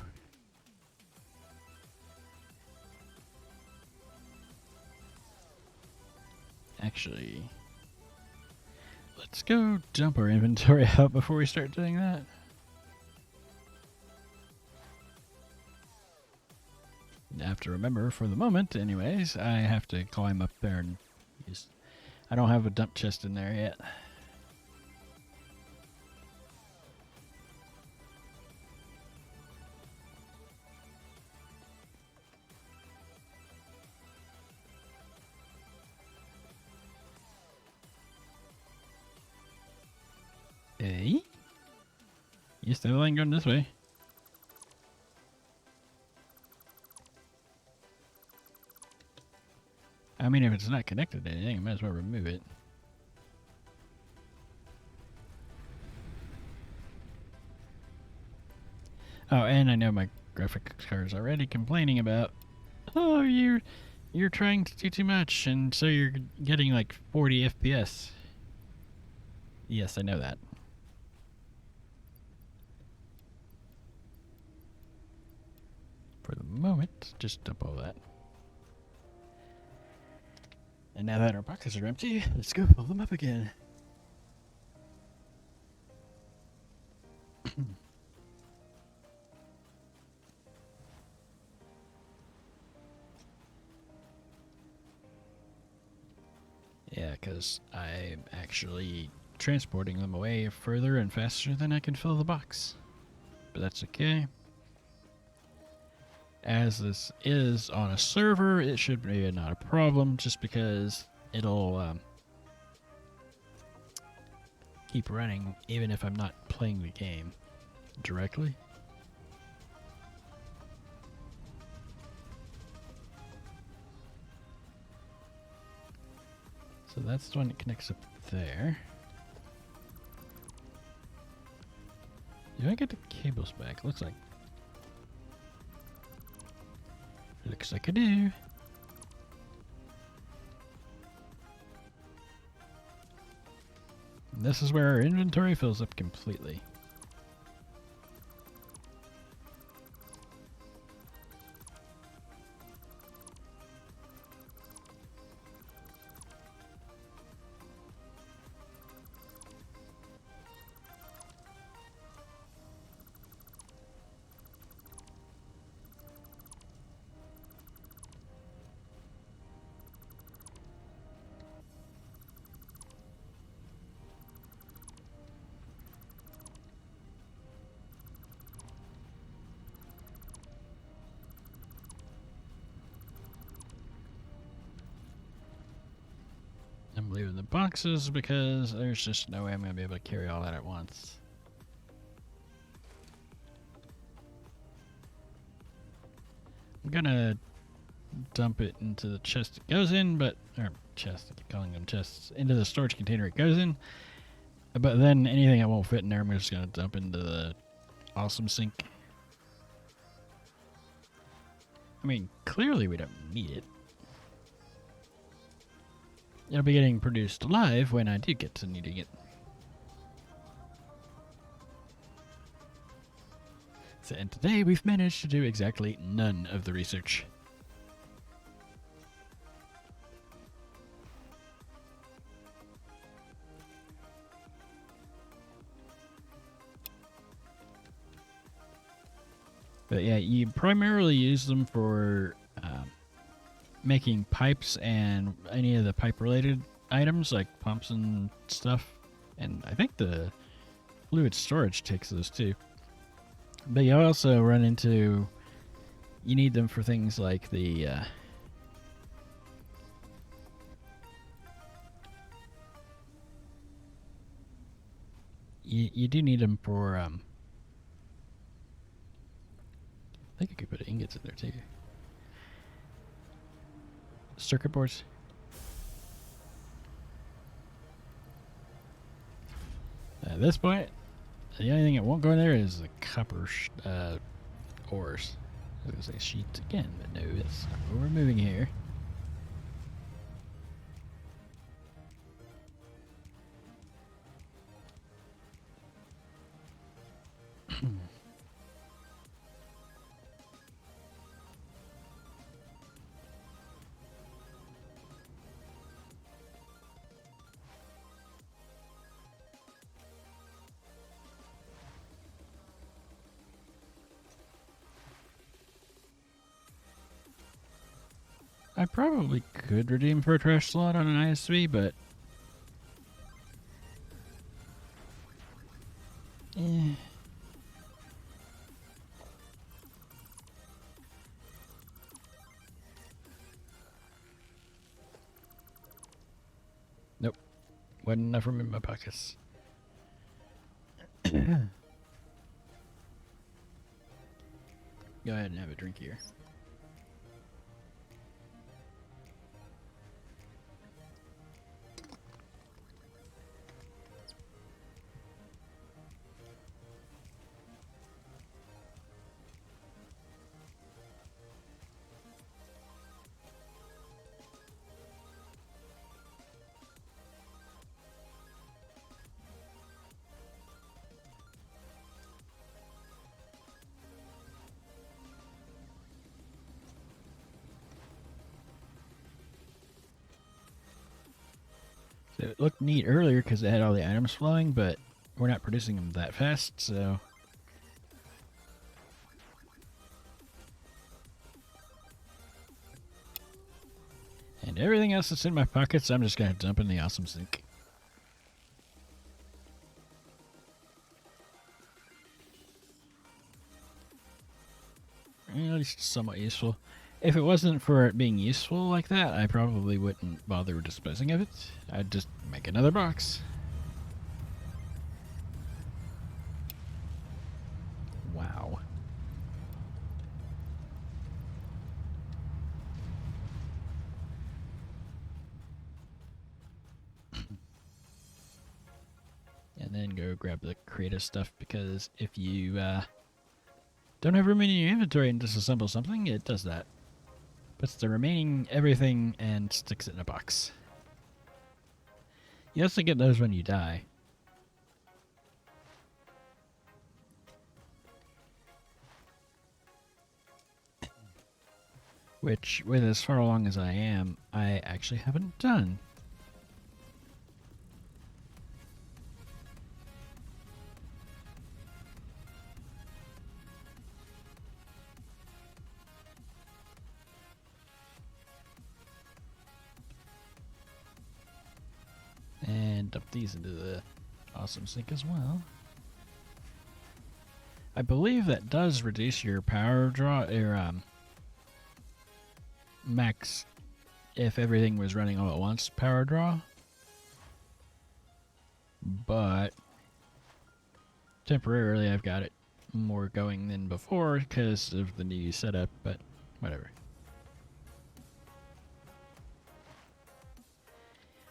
Actually, let's go dump our inventory out before we start doing that. I have to remember for the moment, anyways, I have to climb up there and use. I don't have a dump chest in there yet. Hey? You still ain't going this way. I mean, if it's not connected to anything, I might as well remove it. Oh, and I know my graphics card is already complaining about, oh, you're trying to do too much, and so you're getting like 40 FPS. Yes, I know that. moment. Just dump all that. And now that our boxes are empty, let's go fill them up again. Yeah, because I'm actually transporting them away further and faster than I can fill the box. But that's okay. As this is on a server, it should be not a problem, just because it'll keep running even if I'm not playing the game directly. So that's the one that connects up there. Do I get the cables back? Looks like I do. And this is where our inventory fills up completely. I'm leaving the boxes because there's just no way I'm going to be able to carry all that at once. I'm going to dump it into the chest it goes in, or chest, I keep calling them chests, into the storage container it goes in. But then anything that won't fit in there, I'm just going to dump into the awesome sink. I mean, clearly we don't need it. It'll be getting produced live when I do get to needing it. So, and today we've managed to do exactly none of the research. But yeah, you primarily use them for making pipes and any of the pipe-related items like pumps and stuff. And I think the fluid storage takes those too. But you also run into... You need them for things like the... You do need them for... I think I could put ingots in there too. Circuit boards. At this point, the only thing that won't go in there is the copper ores. I was going to say sheets again, but no, it's not what we're moving here. I probably could redeem for a trash slot on an ISV, but... Nope. Wasn't enough room in my pockets. Go ahead and have a drink here. So it looked neat earlier because it had all the items flowing, but we're not producing them that fast, so... And everything else that's in my pockets, I'm just going to dump in the awesome sink. At least somewhat useful. If it wasn't for it being useful like that, I probably wouldn't bother disposing of it. I'd just make another box. Wow. And then go grab the creative stuff, because if you don't have room in your inventory and disassemble something, it does that. Puts the remaining everything and sticks it in a box. You also get those when you die. Which, with as far along as I am, I actually haven't done. And dump these into the awesome sink as well. I believe that does reduce your power draw, or max, if everything was running all at once, power draw. But temporarily I've got it more going than before because of the new setup, but whatever.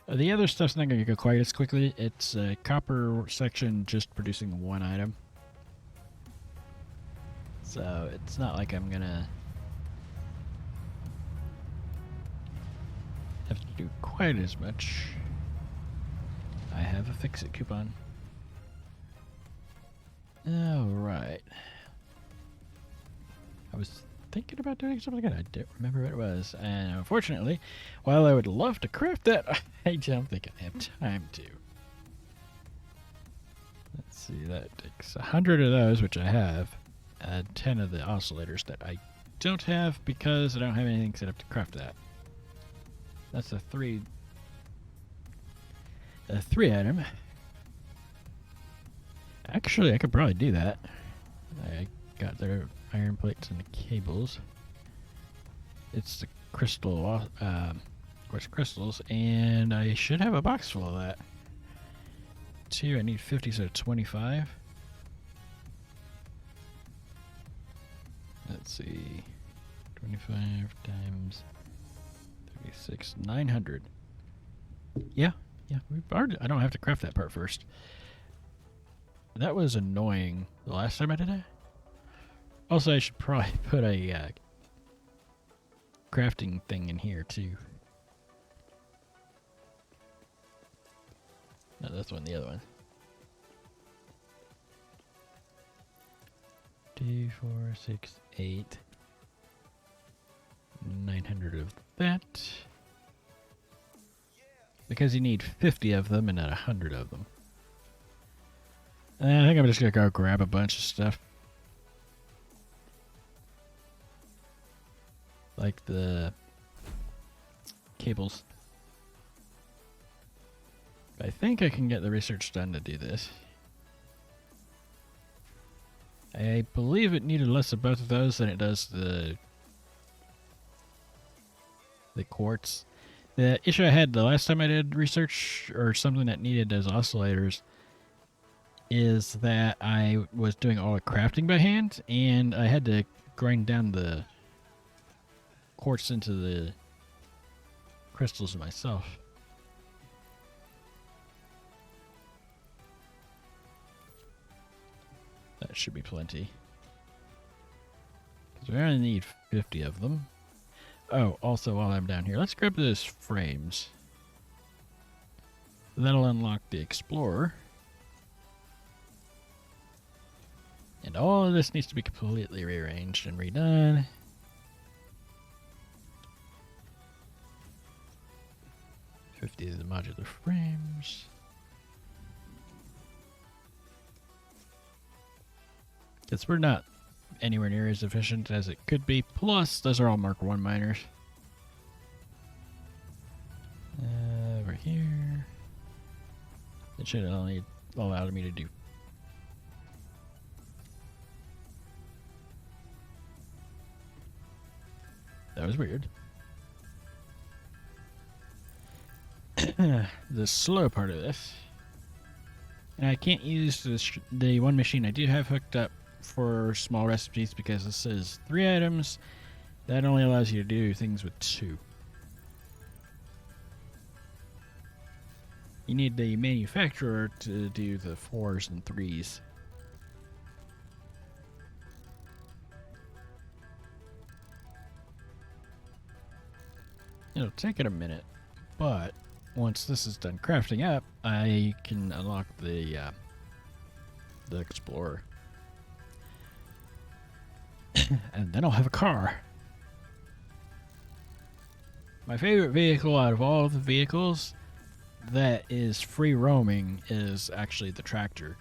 The other stuff's not going to go quite as quickly. It's a copper section just producing one item. So it's not like I'm going to have to do quite as much. I have a fix-it coupon. Alright. I was thinking about doing something good. I don't remember what it was. And unfortunately, while I would love to craft that, I don't think I have time to. Let's see, that takes 100 of those, which I have, and 10 of the oscillators that I don't have because I don't have anything set up to craft that. That's a three item. Actually, I could probably do that. I got their iron plates and the cables. It's the crystal, of course, crystals, and I should have a box full of that. 2, I need 50, so 25. Let's see. 25 times 36, 900. Yeah, we've already, I don't have to craft that part first. That was annoying the last time I did it. Also, I should probably put a crafting thing in here too. No, that's one, the other one. 2, 4, 6, 8. 900 of that. Because you need 50 of them and not 100 of them. I think I'm just going to go grab a bunch of stuff. Like the cables. I think I can get the research done to do this. I believe it needed less of both of those than it does the quartz. The issue I had the last time I did research, or something that needed those oscillators, is that I was doing all the crafting by hand, and I had to grind down the quartz into the crystals myself. That should be plenty. Because we only need 50 of them. Oh, also while I'm down here, let's grab those frames. That'll unlock the Explorer. And all of this needs to be completely rearranged and redone. $50 of the modular frames. Because we're not anywhere near as efficient as it could be. Plus, those are all Mark 1 miners. Over here. It should have only allowed me to do. That was weird. The slow part of this. And I can't use the one machine I do have hooked up for small recipes because this says 3 items. That only allows you to do things with 2. You need the manufacturer to do the 4s and 3s. It'll take it a minute, but once this is done crafting up, I can unlock the Explorer. And then I'll have a car. My favorite vehicle out of all of the vehicles that is free roaming is actually the tractor.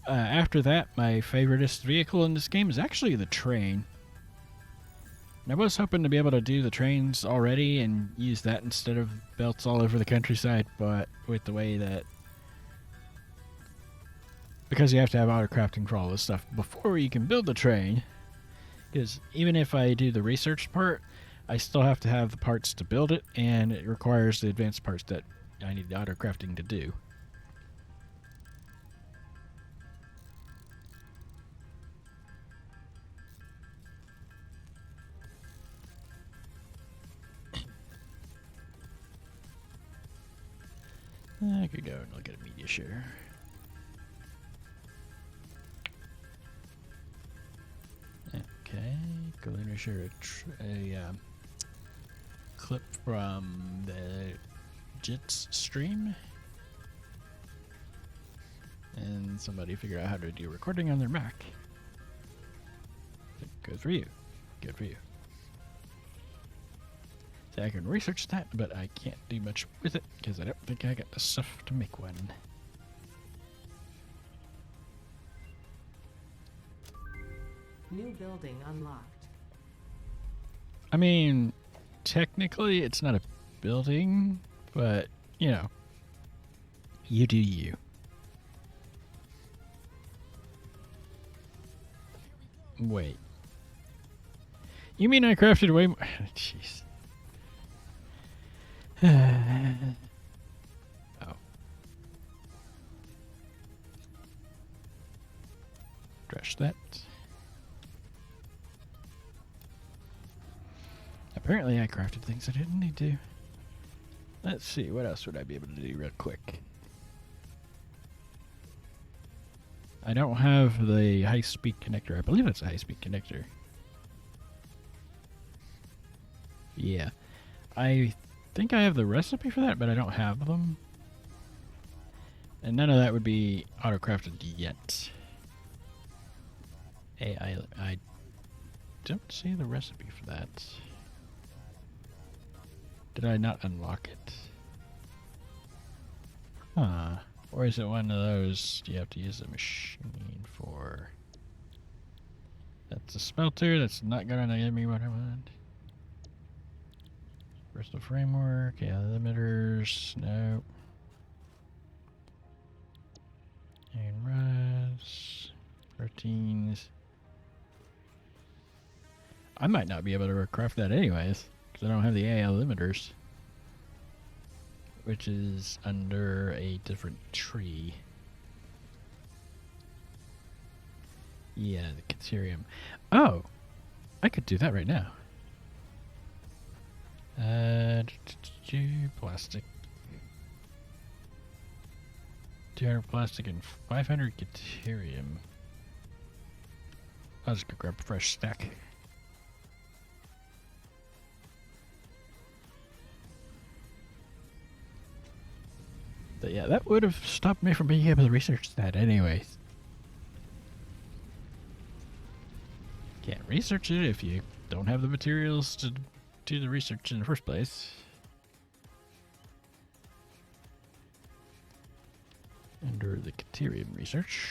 After that, my favoriteest vehicle in this game is actually the train. And I was hoping to be able to do the trains already and use that instead of belts all over the countryside, but with the way that... Because you have to have auto crafting for all this stuff before you can build the train. Because even if I do the research part, I still have to have the parts to build it, and it requires the advanced parts that I need auto crafting to do. I could go and look at a media share. Okay, go in and share a clip from the JITS stream. And somebody figure out how to do recording on their Mac. Good for you. Good for you. So I can research that, but I can't do much with it because I don't think I got the stuff to make one. New building unlocked. I mean, technically it's not a building, but, you know, you do you. Wait. You mean I crafted way more? Jeez. Oh. Trash that. Apparently I crafted things I didn't need to. Let's see, what else would I be able to do real quick? I don't have the high-speed connector. I believe it's a high-speed connector. Yeah. I think I have the recipe for that, but I don't have them. And none of that would be auto-crafted yet. Hey, I don't see the recipe for that. Did I not unlock it? Huh. Or is it one of those you have to use a machine for? That's a smelter. That's not going to give me what I want. Bristol framework. Yeah, limiters. Nope. And res. Proteins. I might not be able to craft that anyways, because I don't have the AL limiters, which is under a different tree. Yeah, the Caterium. Oh, I could do that right now. Plastic. 200 plastic and 500 Caterium. I'll just go grab a fresh stack. But yeah, that would have stopped me from being able to research that anyways. Can't research it if you don't have the materials to do the research in the first place. Under the Caterium research.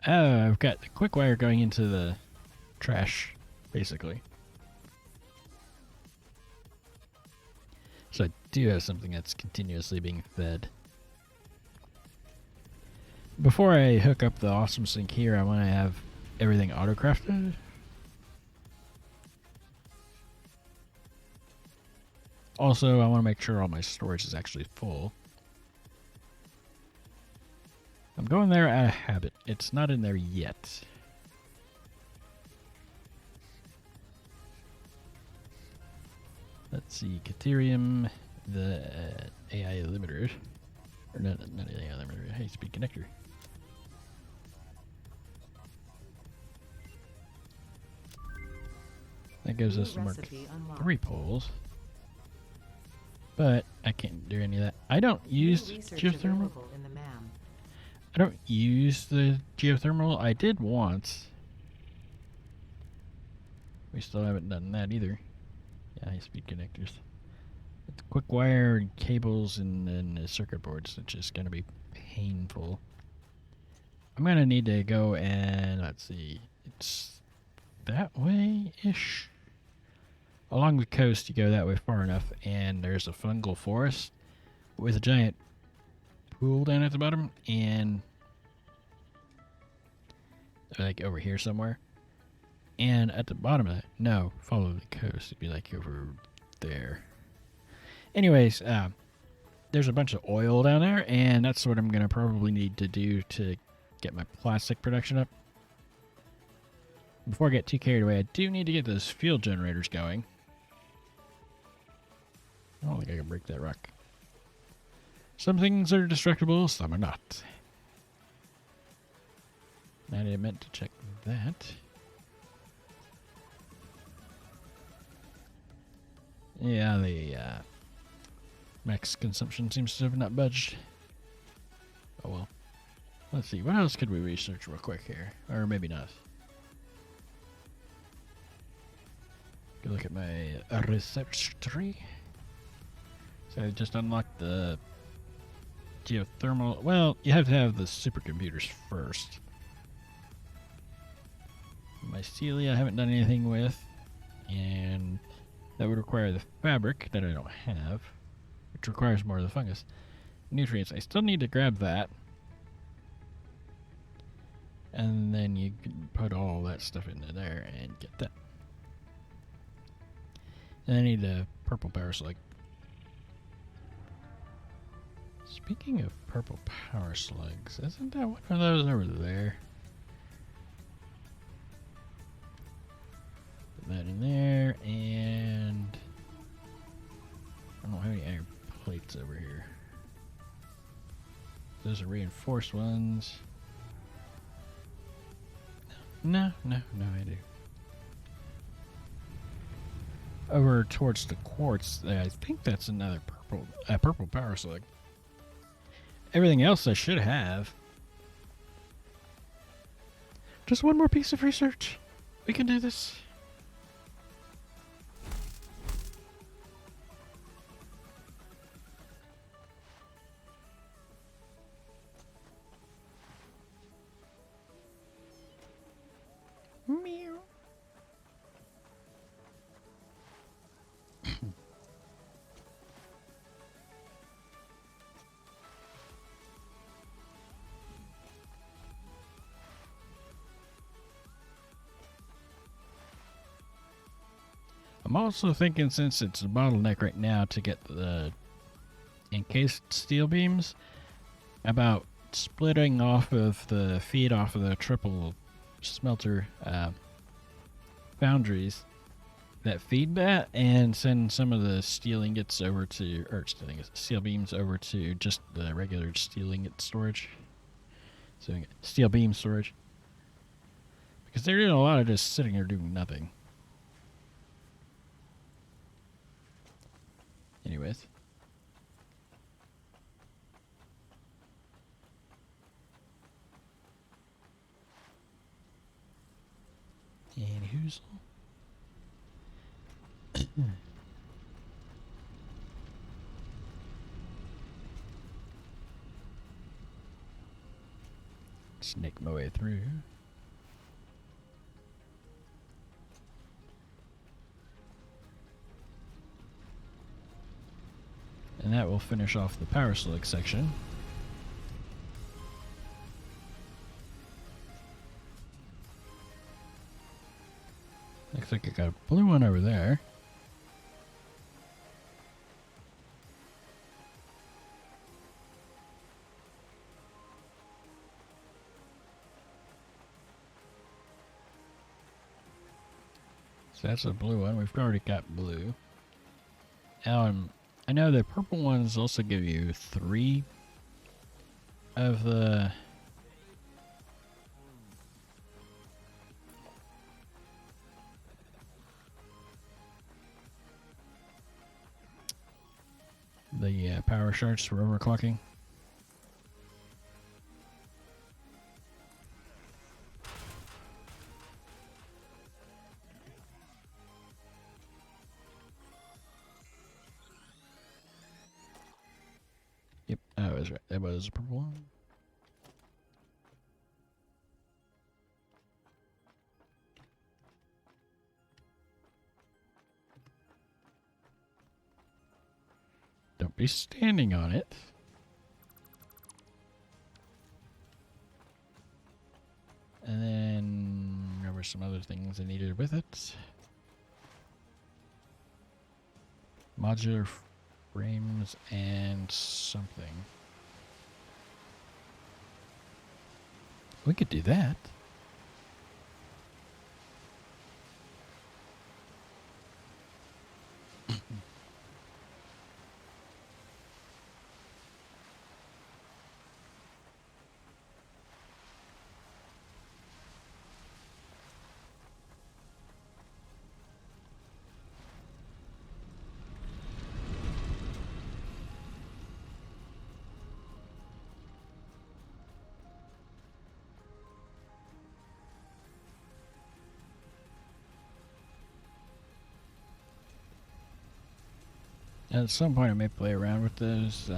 Oh, I've got the quick wire going into the trash, basically. So I do have something that's continuously being fed. Before I hook up the awesome sink here, I want to have everything auto-crafted. Also, I want to make sure all my storage is actually full. I'm going there out of habit. It's not in there yet. Let's see, Caterium, the AI limiter. Or not AI limiter, high-speed connector. That gives us mark 3 poles. But I can't do any of that. I don't use geothermal. I don't use the geothermal. I did once. We still haven't done that either. Yeah, high-speed connectors. It's quick wire and cables and then the circuit boards, which is going to be painful. I'm going to need to go and, let's see, it's that way-ish. Along the coast, you go that way far enough, and there's a fungal forest with a giant pool down at the bottom, and like over here somewhere. And at the bottom of that, no, follow the coast. It'd be like over there. Anyways, there's a bunch of oil down there, and that's what I'm going to probably need to do to get my plastic production up. Before I get too carried away, I do need to get those fuel generators going. I don't think I can break that rock. Some things are destructible, some are not. I meant to check that. Yeah, the max consumption seems to have not budged. Oh well. Let's see, what else could we research real quick here? Or maybe not. Go look at my research tree. So I just unlocked the geothermal. Well, you have to have the supercomputers first. Mycelia I haven't done anything with. And that would require the fabric that I don't have, which requires more of the fungus. Nutrients, I still need to grab that. And then you can put all that stuff into there and get that. And I need a purple power slug. Speaking of purple power slugs, isn't that one of those over there? Put that in there, and I don't have any iron plates over here. Those are reinforced ones. No, I do. Over towards the quartz, I think that's another purple power slug. Everything else I should have. Just one more piece of research. We can do this. Meow. I'm also thinking, since it's a bottleneck right now to get the encased steel beams, about splitting off of the feed off of the triple smelter foundries that feed that, and send some of the steel ingots over to, or steel beams over to just the regular steel ingot storage. So steel beam storage. Because they're doing a lot of just sitting there doing nothing. Anyways. And who's Snake my way through. And that will finish off the power slug section. Looks like I got a blue one over there. So that's a blue one. We've already got blue. I know the purple ones also give you 3 of the power shards for overclocking. Yep, I was right. That was a purple one. Don't be standing on it. And then there were some other things I needed with it. Modular frames and something. We could do that. At some point I may play around with those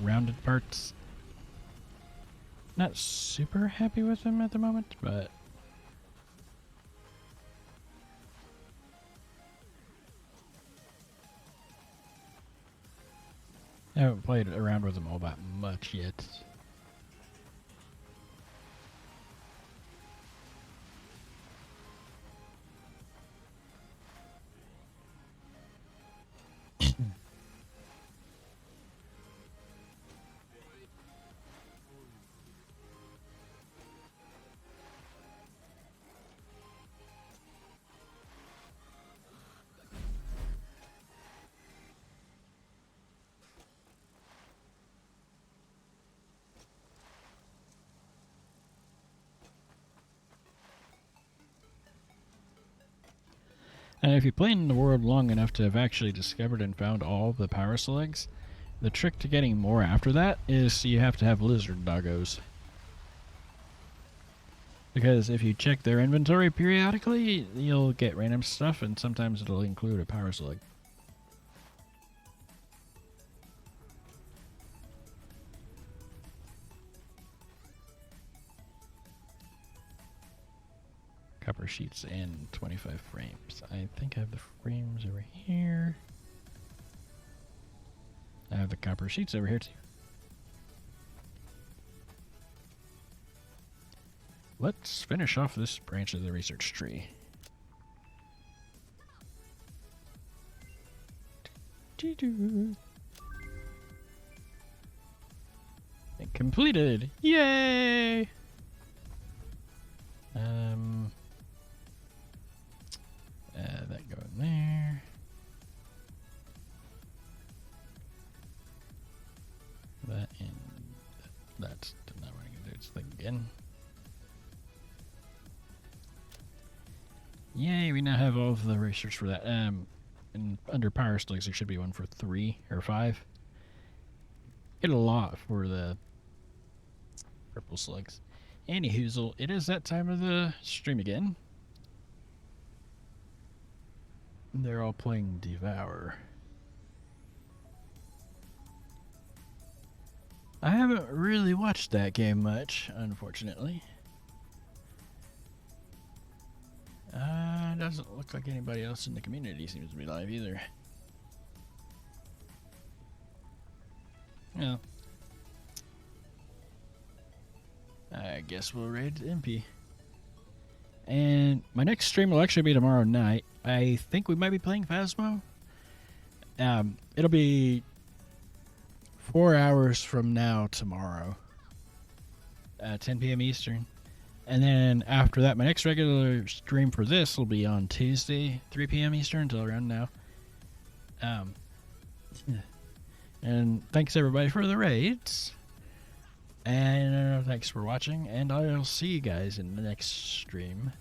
rounded parts. Not super happy with them at the moment, but I haven't played around with them all that much yet. And if you play in the world long enough to have actually discovered and found all the power slugs, the trick to getting more after that is you have to have lizard doggos. Because if you check their inventory periodically, you'll get random stuff, and sometimes it'll include a power slug. Copper sheets and 25 frames. I think I have the frames over here. I have the copper sheets over here too. Let's finish off this branch of the research tree. And completed! Yay! That go in there. That and that's not what I'm gonna do its thing again. Yay, we now have all of the research for that. And under power slugs there should be one for 3 or 5. Get a lot for the purple slugs. Anywhoozle, it is that time of the stream again. They're all playing Devour. I haven't really watched that game much, unfortunately. Doesn't look like anybody else in the community seems to be live either. Well, I guess we'll raid MP. And my next stream will actually be tomorrow night. I think we might be playing Phasmo. It'll be 4 hours from now tomorrow, 10 p.m. Eastern. And then after that, my next regular stream for this will be on Tuesday, 3 p.m. Eastern until around now. And thanks everybody for the raids. And thanks for watching. And I'll see you guys in the next stream.